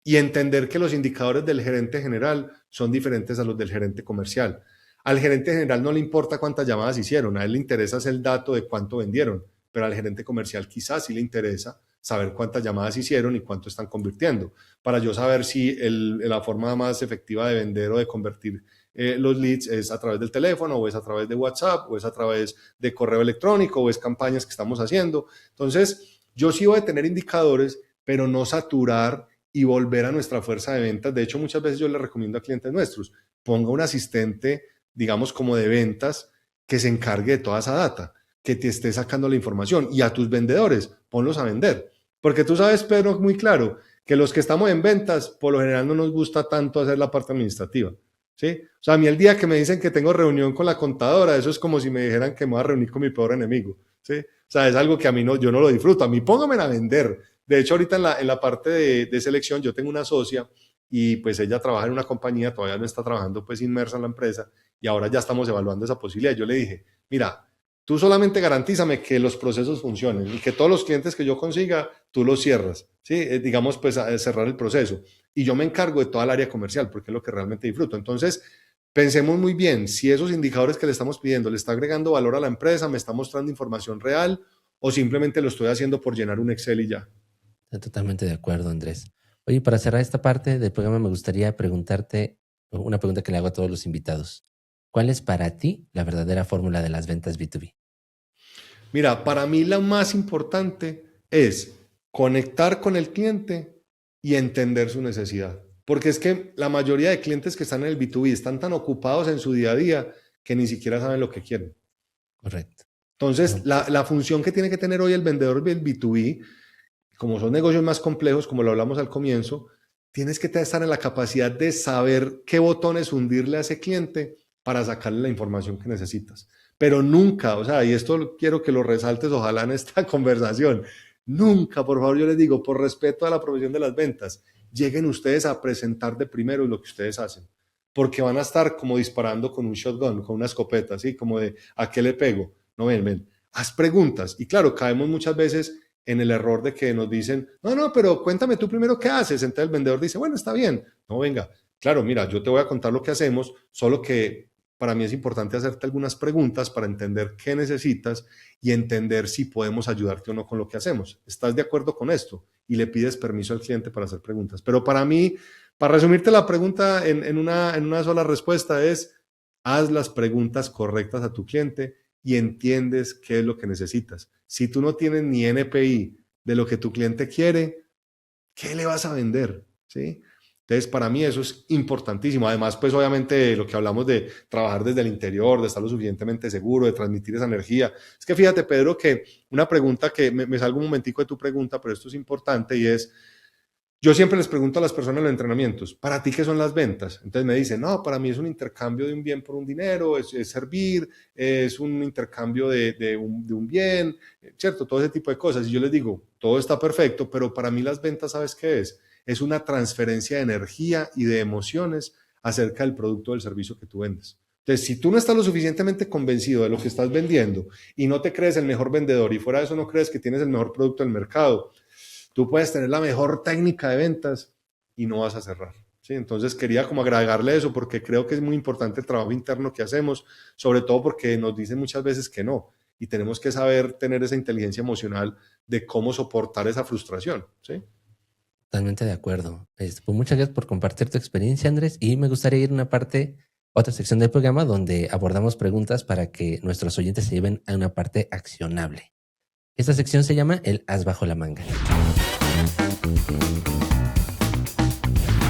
Y entender que los indicadores del gerente general son diferentes a los del gerente comercial. Al gerente general no le importa cuántas llamadas hicieron, a él le interesa el dato de cuánto vendieron, pero al gerente comercial quizás sí le interesa saber cuántas llamadas hicieron y cuánto están convirtiendo, para yo saber si la forma más efectiva de vender o de convertir los leads es a través del teléfono o es a través de WhatsApp o es a través de correo electrónico o es campañas que estamos haciendo. Entonces, yo sí voy a tener indicadores, pero no saturar y volver a nuestra fuerza de ventas. De hecho, muchas veces yo le recomiendo a clientes nuestros, ponga un asistente, digamos, como de ventas, que se encargue de toda esa data, que te esté sacando la información y a tus vendedores, ponlos a vender. Porque tú sabes, Pedro, muy claro, que los que estamos en ventas, por lo general no nos gusta tanto hacer la parte administrativa. ¿Sí? O sea, a mí el día que me dicen que tengo reunión con la contadora, eso es como si me dijeran que me voy a reunir con mi peor enemigo. ¿Sí? O sea, es algo que a mí no, yo no lo disfruto. A mí póngame a vender. De hecho, ahorita en la parte de selección yo tengo una socia y pues ella trabaja en una compañía, todavía no está trabajando pues inmersa en la empresa y ahora ya estamos evaluando esa posibilidad. Yo le dije, mira, tú solamente garantízame que los procesos funcionen y que todos los clientes que yo consiga, tú los cierras, ¿sí? Digamos, pues a cerrar el proceso. Y yo me encargo de toda el área comercial porque es lo que realmente disfruto. Entonces, pensemos muy bien si esos indicadores que le estamos pidiendo le está agregando valor a la empresa, me está mostrando información real o simplemente lo estoy haciendo por llenar un Excel y ya. Estoy totalmente de acuerdo, Andrés. Oye, para cerrar esta parte del programa, me gustaría preguntarte una pregunta que le hago a todos los invitados. ¿Cuál es para ti la verdadera fórmula de las ventas B2B? Mira, para mí lo más importante es conectar con el cliente y entender su necesidad. Porque es que la mayoría de clientes que están en el B2B están tan ocupados en su día a día que ni siquiera saben lo que quieren. Correcto. Entonces, No, la función que tiene que tener hoy el vendedor del B2B, como son negocios más complejos, como lo hablamos al comienzo, tienes que estar en la capacidad de saber qué botones hundirle a ese cliente para sacarle la información que necesitas. Pero nunca, o sea, y esto quiero que lo resaltes, ojalá en esta conversación, nunca, por favor, yo les digo, por respeto a la profesión de las ventas, lleguen ustedes a presentar de primero lo que ustedes hacen, porque van a estar como disparando con un shotgun, con una escopeta, así como de, ¿a qué le pego? No, ven, haz preguntas. Y claro, caemos muchas veces en el error de que nos dicen, no, pero cuéntame tú primero qué haces. Entonces el vendedor dice, bueno, está bien. No, venga, claro, mira, yo te voy a contar lo que hacemos, solo que para mí es importante hacerte algunas preguntas para entender qué necesitas y entender si podemos ayudarte o no con lo que hacemos. ¿Estás de acuerdo con esto? Y le pides permiso al cliente para hacer preguntas. Pero para mí, para resumirte la pregunta en una sola respuesta es, haz las preguntas correctas a tu cliente y entiendes qué es lo que necesitas. Si tú no tienes ni NPI de lo que tu cliente quiere, ¿qué le vas a vender? ¿Sí? Entonces, para mí eso es importantísimo. Además, pues obviamente lo que hablamos de trabajar desde el interior, de estar lo suficientemente seguro, de transmitir esa energía. Es que fíjate, Pedro, que una pregunta que me salgo un momentico de tu pregunta, pero esto es importante y es, Yo siempre les pregunto a las personas en los entrenamientos, ¿para ti qué son las ventas? Entonces me dicen, no, para mí es un intercambio de un bien por un dinero, es servir, es un intercambio de un bien, ¿cierto? Todo ese tipo de cosas. Y yo les digo, todo está perfecto, pero para mí las ventas, ¿sabes qué es? Es una transferencia de energía y de emociones acerca del producto o del servicio que tú vendes. Entonces, si tú no estás lo suficientemente convencido de lo que estás vendiendo y no te crees el mejor vendedor y fuera de eso no crees que tienes el mejor producto del mercado, tú puedes tener la mejor técnica de ventas y no vas a cerrar. ¿Sí? Entonces quería como agregarle eso porque creo que es muy importante el trabajo interno que hacemos, sobre todo porque nos dicen muchas veces que no y tenemos que saber tener esa inteligencia emocional de cómo soportar esa frustración. ¿Sí? Totalmente de acuerdo. Pues muchas gracias por compartir tu experiencia, Andrés, y me gustaría ir a otra sección del programa donde abordamos preguntas para que nuestros oyentes se lleven a una parte accionable. Esta sección se llama el as bajo la manga.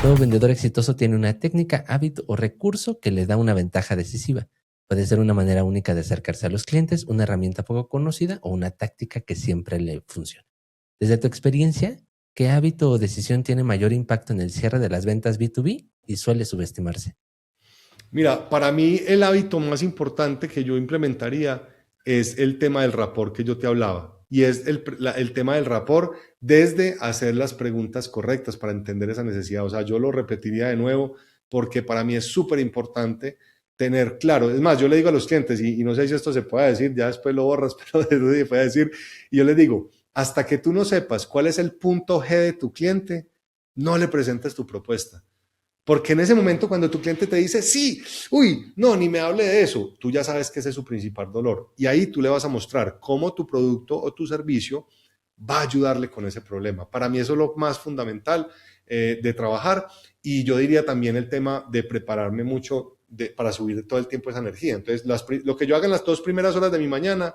Todo vendedor exitoso tiene una técnica, hábito o recurso que le da una ventaja decisiva. Puede ser una manera única de acercarse a los clientes, una herramienta poco conocida o una táctica que siempre le funciona. Desde tu experiencia, ¿qué hábito o decisión tiene mayor impacto en el cierre de las ventas B2B y suele subestimarse? Mira, para mí el hábito más importante que yo implementaría es el tema del rapport que yo te hablaba. Y es el tema del rapport desde hacer las preguntas correctas para entender esa necesidad. O sea, yo lo repetiría de nuevo porque para mí es súper importante tener claro. Es más, yo le digo a los clientes, y no sé si esto se puede decir, ya después lo borras, pero se puede decir, y yo les digo, hasta que tú no sepas cuál es el punto G de tu cliente, no le presentes tu propuesta. Porque en ese momento cuando tu cliente te dice, sí, uy, no, ni me hable de eso, tú ya sabes que ese es su principal dolor. Y ahí tú le vas a mostrar cómo tu producto o tu servicio va a ayudarle con ese problema. Para mí eso es lo más fundamental de trabajar. Y yo diría también el tema de prepararme mucho para subir todo el tiempo esa energía. Entonces, lo que yo haga en las 2 primeras horas de mi mañana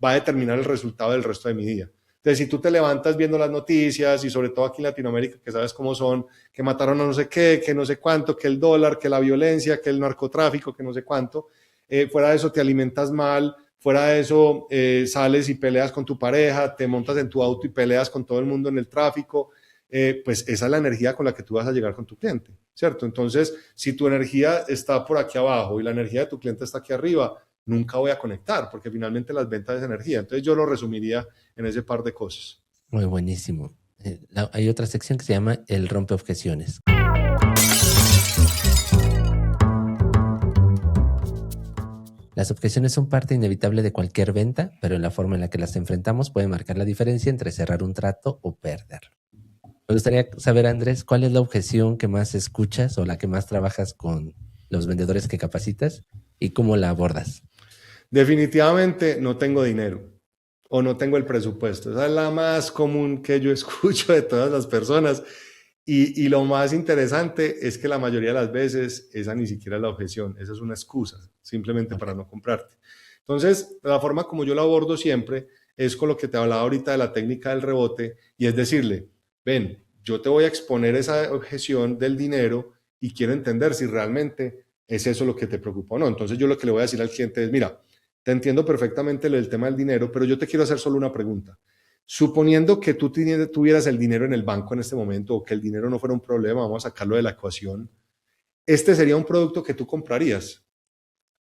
va a determinar el resultado del resto de mi día. Entonces, si tú te levantas viendo las noticias y sobre todo aquí en Latinoamérica, que sabes cómo son, que mataron a no sé qué, que no sé cuánto, que el dólar, que la violencia, que el narcotráfico, que no sé cuánto, fuera de eso te alimentas mal, fuera de eso sales y peleas con tu pareja, te montas en tu auto y peleas con todo el mundo en el tráfico, pues esa es la energía con la que tú vas a llegar con tu cliente, ¿cierto? Entonces, si tu energía está por aquí abajo y la energía de tu cliente está aquí arriba, nunca voy a conectar, porque finalmente las ventas es energía. Entonces yo lo resumiría en ese par de cosas. Muy buenísimo. Hay otra sección que se llama el rompeobjeciones. Las objeciones son parte inevitable de cualquier venta, pero la forma en la que las enfrentamos puede marcar la diferencia entre cerrar un trato o perderlo. Me gustaría saber, Andrés, ¿cuál es la objeción que más escuchas o la que más trabajas con los vendedores que capacitas y cómo la abordas? Definitivamente no tengo dinero o no tengo el presupuesto. Esa es la más común que yo escucho de todas las personas. Y lo más interesante es que la mayoría de las veces esa ni siquiera es la objeción, esa es una excusa, simplemente para no comprarte. Entonces, la forma como yo lo abordo siempre es con lo que te hablaba ahorita de la técnica del rebote y es decirle, ven, yo te voy a exponer esa objeción del dinero y quiero entender si realmente es eso lo que te preocupa o no. Entonces, yo lo que le voy a decir al cliente es, mira, te entiendo perfectamente el tema del dinero, pero yo te quiero hacer solo una pregunta. Suponiendo que tú tuvieras el dinero en el banco en este momento o que el dinero no fuera un problema, vamos a sacarlo de la ecuación, este sería un producto que tú comprarías.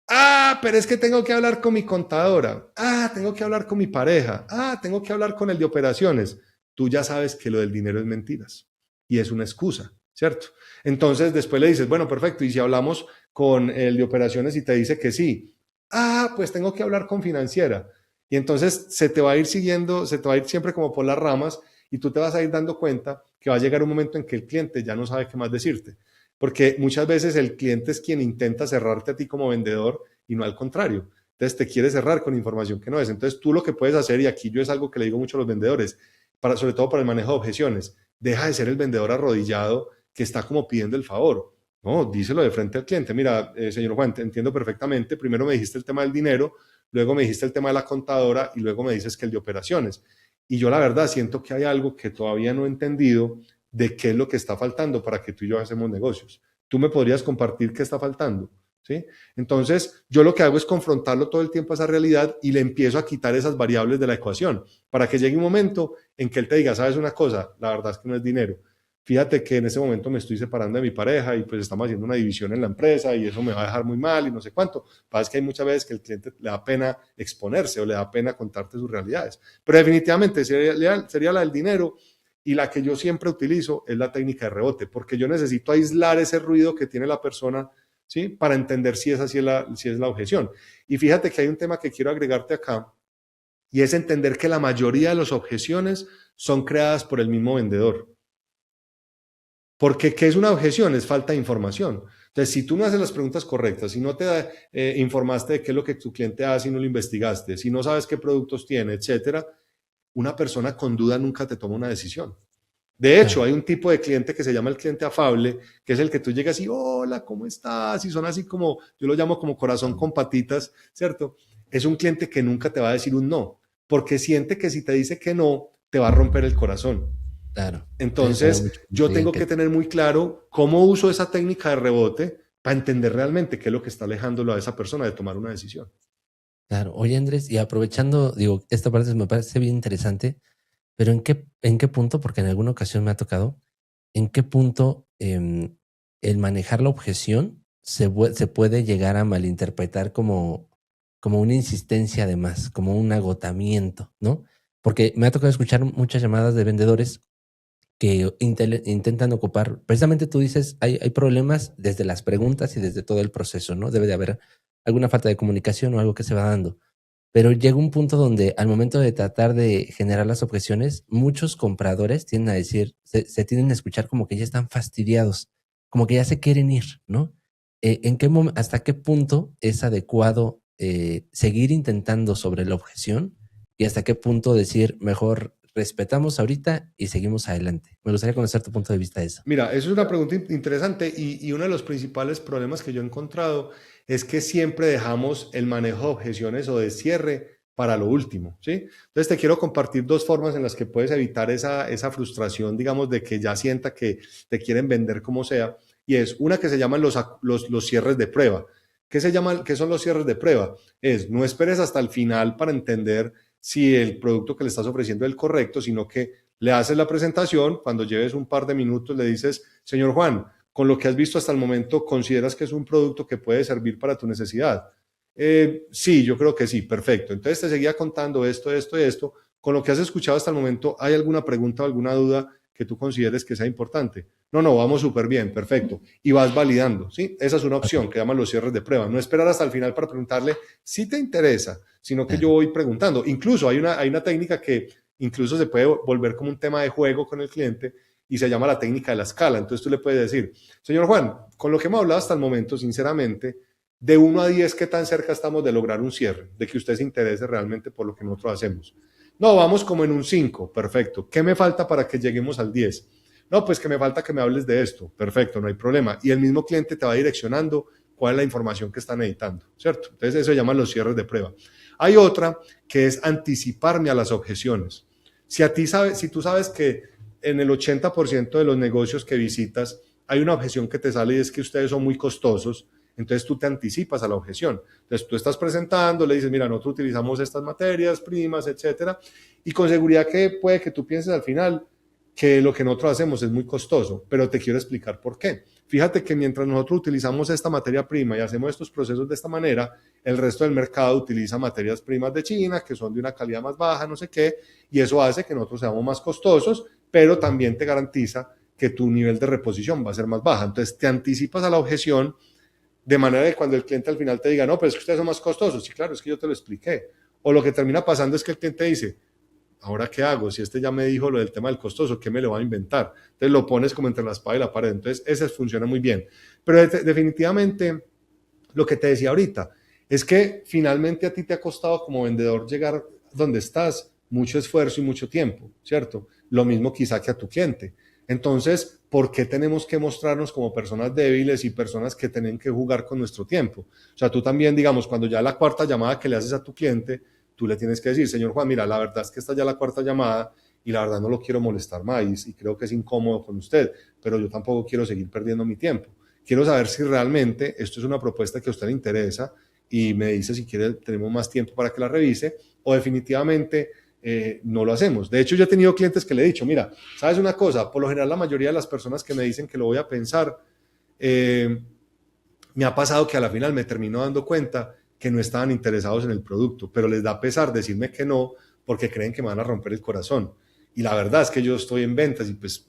Ah, pero es que tengo que hablar con mi contadora. Ah, tengo que hablar con mi pareja. Ah, tengo que hablar con el de operaciones. Tú ya sabes que lo del dinero es mentiras y es una excusa, ¿cierto? Entonces después le dices, bueno, perfecto, y si hablamos con el de operaciones y te dice que sí, ah, pues tengo que hablar con financiera. Y entonces se te va a ir siguiendo, se te va a ir siempre como por las ramas y tú te vas a ir dando cuenta que va a llegar un momento en que el cliente ya no sabe qué más decirte. Porque muchas veces el cliente es quien intenta cerrarte a ti como vendedor y no al contrario. Entonces te quiere cerrar con información que no es. Entonces tú lo que puedes hacer, y aquí yo es algo que le digo mucho a los vendedores, sobre todo para el manejo de objeciones, deja de ser el vendedor arrodillado que está como pidiendo el favor. No, díselo de frente al cliente. Mira, señor Juan, te entiendo perfectamente. Primero me dijiste el tema del dinero, luego me dijiste el tema de la contadora y luego me dices que el de operaciones. Y yo la verdad siento que hay algo que todavía no he entendido de qué es lo que está faltando para que tú y yo hacemos negocios. Tú me podrías compartir qué está faltando, ¿sí? Entonces, yo lo que hago es confrontarlo todo el tiempo a esa realidad y le empiezo a quitar esas variables de la ecuación para que llegue un momento en que él te diga, ¿sabes una cosa? La verdad es que no es dinero. fíjate que en ese momento me estoy separando de mi pareja y pues estamos haciendo una división en la empresa y eso me va a dejar muy mal y no sé cuánto. Lo que pasa es que hay muchas veces que el cliente le da pena exponerse o le da pena contarte sus realidades. Pero definitivamente sería la del dinero, y la que yo siempre utilizo es la técnica de rebote, porque yo necesito aislar ese ruido que tiene la persona, ¿sí? Para entender si esa sí es la objeción. Y fíjate que hay un tema que quiero agregarte acá, y es entender que la mayoría de las objeciones son creadas por el mismo vendedor. Porque ¿qué es una objeción? Es falta de información. Entonces, si tú no haces las preguntas correctas, si no te informaste de qué es lo que tu cliente hace y no lo investigaste, si no sabes qué productos tiene, etcétera, una persona con duda nunca te toma una decisión. De hecho, Claro. hay un tipo de cliente que se llama el cliente afable, que es el que tú llegas y, hola, ¿cómo estás? Y son así como, yo lo llamo como corazón con patitas, ¿cierto? Es un cliente que nunca te va a decir un no, porque siente que si te dice que no, te va a romper el corazón. Claro, eso se da Entonces, mucho que yo te digan tengo que que tener muy claro cómo uso esa técnica de rebote para entender realmente qué es lo que está alejándolo a esa persona de tomar una decisión. claro. Oye, Andrés, y aprovechando, digo, esta parte me parece bien interesante, pero ¿en qué punto? Porque en alguna ocasión me ha tocado, ¿en qué punto el manejar la objeción se puede llegar a malinterpretar como una insistencia de más, como un agotamiento, ¿no? Porque me ha tocado escuchar muchas llamadas de vendedores que intentan ocupar, precisamente tú dices, hay problemas desde las preguntas y desde todo el proceso, ¿no? Debe de haber alguna falta de comunicación o algo que se va dando. Pero llega un punto donde al momento de tratar de generar las objeciones, muchos compradores tienden a decir, se tienden a escuchar como que ya están fastidiados, como que ya se quieren ir, ¿no? ¿Hasta qué punto es adecuado seguir intentando sobre la objeción y hasta qué punto decir, mejor respetamos ahorita y seguimos adelante? Me gustaría conocer tu punto de vista de eso. Mira, eso es una pregunta interesante, y uno de los principales problemas que yo he encontrado es que siempre dejamos el manejo de objeciones o de cierre para lo último, ¿sí? Entonces te quiero compartir dos formas en las que puedes evitar esa frustración, digamos, de que ya sienta que te quieren vender como sea, y es una que se llaman los cierres de prueba. ¿Qué son los cierres de prueba? Es no esperes hasta el final para entender si el producto que le estás ofreciendo es el correcto, sino que le haces la presentación, cuando lleves un par de minutos le dices, señor Juan, con lo que has visto hasta el momento, ¿consideras que es un producto que puede servir para tu necesidad? Sí, yo creo que sí, perfecto. Entonces te seguía contando esto, esto y esto. Con lo que has escuchado hasta el momento, ¿hay alguna pregunta o alguna duda que tú consideres que sea importante? No, no, vamos súper bien, perfecto. Y vas validando, ¿sí? Esa es una opción Ok, que llaman los cierres de prueba. No esperar hasta el final para preguntarle si te interesa, sino que yo claro. voy preguntando. Incluso hay una técnica que incluso se puede volver como un tema de juego con el cliente y se llama la técnica de la escala. Entonces tú le puedes decir, señor Juan, con lo que hemos hablado hasta el momento, sinceramente, de 1 a 10, ¿qué tan cerca estamos de lograr un cierre? De que usted se interese realmente por lo que nosotros hacemos. No, vamos como en un 5, perfecto. ¿Qué me falta para que lleguemos al 10? No, pues que me falta que me hables de esto, perfecto, no hay problema. Y el mismo cliente te va direccionando cuál es la información que están editando, ¿cierto? Entonces eso se llaman los cierres de prueba. Hay otra que es anticiparme a las objeciones. Si tú sabes que en el 80% de los negocios que visitas hay una objeción que te sale y es que ustedes son muy costosos, entonces tú te anticipas a la objeción. Entonces tú estás presentando, le dices, mira, nosotros utilizamos estas materias primas, etcétera, y con seguridad que puede que tú pienses al final que lo que nosotros hacemos es muy costoso, pero te quiero explicar por qué. Fíjate que mientras nosotros utilizamos esta materia prima y hacemos estos procesos de esta manera, el resto del mercado utiliza materias primas de China que son de una calidad más baja, no sé qué, y eso hace que nosotros seamos más costosos, pero también te garantiza que tu nivel de reposición va a ser más baja. Entonces te anticipas a la objeción de manera que cuando el cliente al final te diga, no, pero es que ustedes son más costosos, sí, claro, es que yo te lo expliqué. O lo que termina pasando es que el cliente dice, ¿ahora qué hago? Si este ya me dijo lo del tema del costoso, ¿qué me lo va a inventar? Entonces lo pones como entre la espada y la pared. Entonces ese funciona muy bien. Pero definitivamente lo que te decía ahorita es que finalmente a ti te ha costado como vendedor llegar donde estás mucho esfuerzo y mucho tiempo, ¿cierto? Lo mismo quizá que a tu cliente. Entonces, ¿por qué tenemos que mostrarnos como personas débiles y personas que tienen que jugar con nuestro tiempo? O sea, tú también, digamos, cuando ya la cuarta llamada que le haces a tu cliente, tú le tienes que decir, señor Juan, mira, la verdad es que esta ya la cuarta llamada y la verdad no lo quiero molestar más y creo que es incómodo con usted, pero yo tampoco quiero seguir perdiendo mi tiempo. Quiero saber si realmente esto es una propuesta que a usted le interesa y me dice si quiere, tenemos más tiempo para que la revise o definitivamente no lo hacemos. De hecho, yo he tenido clientes que le he dicho, mira, ¿sabes una cosa? Por lo general, la mayoría de las personas que me dicen que lo voy a pensar, me ha pasado que a la final me termino dando cuenta que no estaban interesados en el producto, pero les da pesar decirme que no porque creen que me van a romper el corazón. Y la verdad es que yo estoy en ventas y pues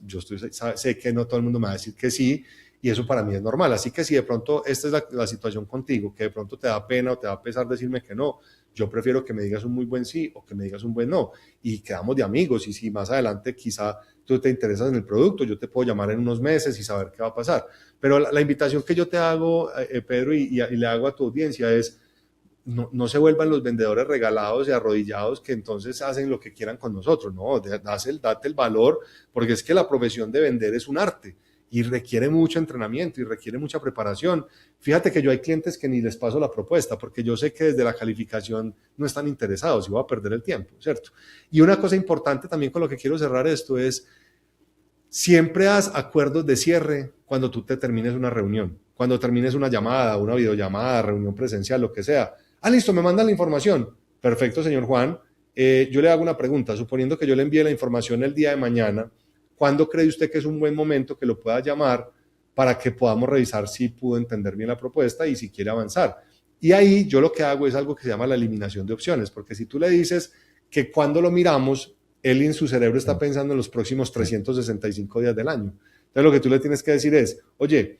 sé que no todo el mundo me va a decir que sí, y eso para mí es normal. Así que si de pronto esta es la situación contigo, que de pronto te da pena o te da pesar decirme que no, yo prefiero que me digas un muy buen sí o que me digas un buen no, y quedamos de amigos. Y si más adelante quizá tú te interesas en el producto, yo te puedo llamar en unos meses y saber qué va a pasar. Pero la invitación que yo te hago, Pedro, y le hago a tu audiencia es: no se vuelvan los vendedores regalados y arrodillados que entonces hacen lo que quieran con nosotros. No, date el valor, porque es que la profesión de vender es un arte y requiere mucho entrenamiento y requiere mucha preparación. Fíjate que yo hay clientes que ni les paso la propuesta porque yo sé que desde la calificación no están interesados y voy a perder el tiempo, ¿cierto? Y una cosa importante también con lo que quiero cerrar esto es: siempre haz acuerdos de cierre cuando tú te termines una reunión, cuando termines una llamada, una videollamada, reunión presencial, lo que sea. Listo, me mandan la información. Perfecto, señor Juan. Yo le hago una pregunta. Suponiendo que yo le envíe la información el día de mañana, ¿cuándo cree usted que es un buen momento que lo pueda llamar para que podamos revisar si pudo entender bien la propuesta y si quiere avanzar? Y ahí yo lo que hago es algo que se llama la eliminación de opciones, porque si tú le dices que cuando lo miramos, él en su cerebro está pensando en los próximos 365 días del año. Entonces lo que tú le tienes que decir es: oye,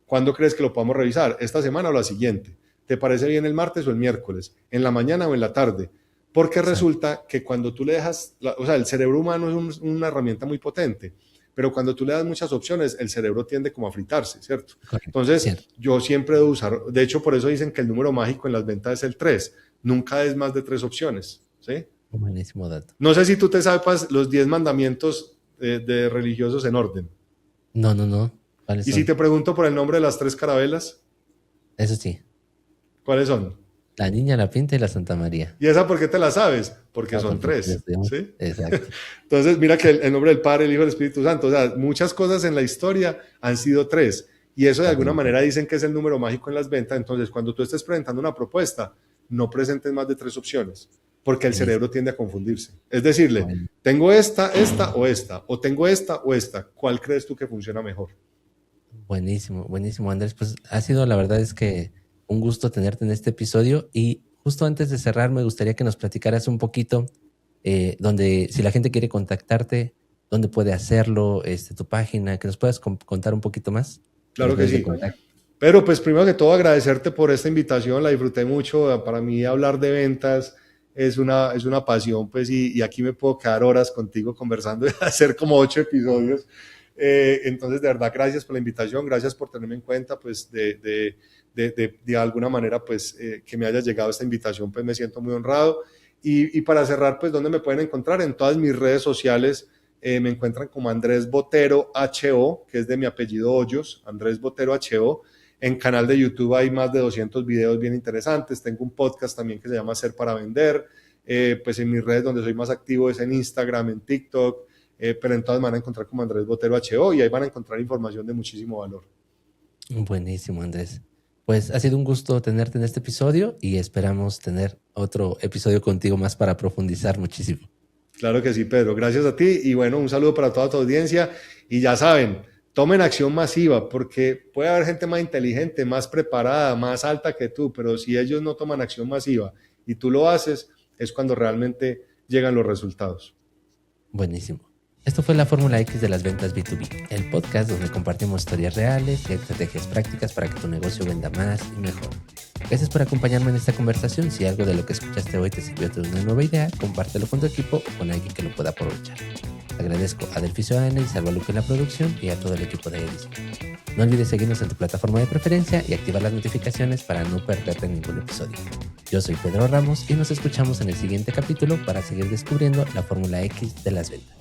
¿cuándo crees que lo podamos revisar? ¿Esta semana o la siguiente? ¿Te parece bien el martes o el miércoles? ¿En la mañana o en la tarde? Porque resulta que cuando tú le dejas, el cerebro humano es una herramienta muy potente, pero cuando tú le das muchas opciones, el cerebro tiende como a fritarse, ¿cierto? Correcto. Entonces, yo siempre debo usar, de hecho, por eso dicen que el número mágico en las ventas es el 3. Nunca es más de 3 opciones, ¿sí? Buenísimo dato. No sé si tú te sabes los 10 mandamientos de religiosos en orden. No. ¿Y si te pregunto por el nombre de las 3 carabelas? Eso sí. ¿Cuáles son? La Niña, la Pinta y la Santa María. ¿Y esa por qué te la sabes? Porque son 3. ¿Sí? Exacto. Entonces, mira que el nombre del Padre, el Hijo y el Espíritu Santo, o sea, muchas cosas en la historia han sido 3. Y eso de alguna manera dicen que es el número mágico en las ventas. Entonces, cuando tú estés presentando una propuesta, no presentes más de 3 opciones, porque el cerebro tiende a confundirse. Es decirle, tengo esta o esta, o tengo esta o esta. ¿Cuál crees tú que funciona mejor? Buenísimo, Andrés. Pues ha sido, la verdad es que un gusto tenerte en este episodio, y justo antes de cerrar me gustaría que nos platicaras un poquito donde, si la gente quiere contactarte, dónde puede hacerlo, tu página, que nos puedas contar un poquito más. Claro que sí. Pero pues primero que todo agradecerte por esta invitación, la disfruté mucho. Para mí hablar de ventas es una pasión, pues, y aquí me puedo quedar horas contigo conversando y hacer como 8 episodios. Entonces, de verdad, gracias por la invitación, gracias por tenerme en cuenta, pues, de alguna manera, pues, que me haya llegado esta invitación, pues me siento muy honrado. Y para cerrar, pues, ¿dónde me pueden encontrar? En todas mis redes sociales me encuentran como Andrés Botero HO, que es de mi apellido Hoyos, Andrés Botero HO. En canal de YouTube hay más de 200 videos bien interesantes. Tengo un podcast también que se llama Ser para Vender. Pues en mis redes donde soy más activo es en Instagram, en TikTok, pero en todas van a encontrar como Andrés Botero HO, y ahí van a encontrar información de muchísimo valor. Buenísimo, Andrés. Pues ha sido un gusto tenerte en este episodio y esperamos tener otro episodio contigo más para profundizar muchísimo. Claro que sí, Pedro. Gracias a ti, y bueno, un saludo para toda tu audiencia. Y ya saben, tomen acción masiva, porque puede haber gente más inteligente, más preparada, más alta que tú, pero si ellos no toman acción masiva y tú lo haces, es cuando realmente llegan los resultados. Buenísimo. Esto fue la Fórmula X de las ventas B2B, el podcast donde compartimos historias reales y estrategias prácticas para que tu negocio venda más y mejor. Gracias por acompañarme en esta conversación. Si algo de lo que escuchaste hoy te sirvió de una nueva idea, compártelo con tu equipo o con alguien que lo pueda aprovechar. Agradezco a Delficio Ana y Salva Luque en la producción y a todo el equipo de edición. No olvides seguirnos en tu plataforma de preferencia y activar las notificaciones para no perderte ningún episodio. Yo soy Pedro Ramos y nos escuchamos en el siguiente capítulo para seguir descubriendo la Fórmula X de las ventas.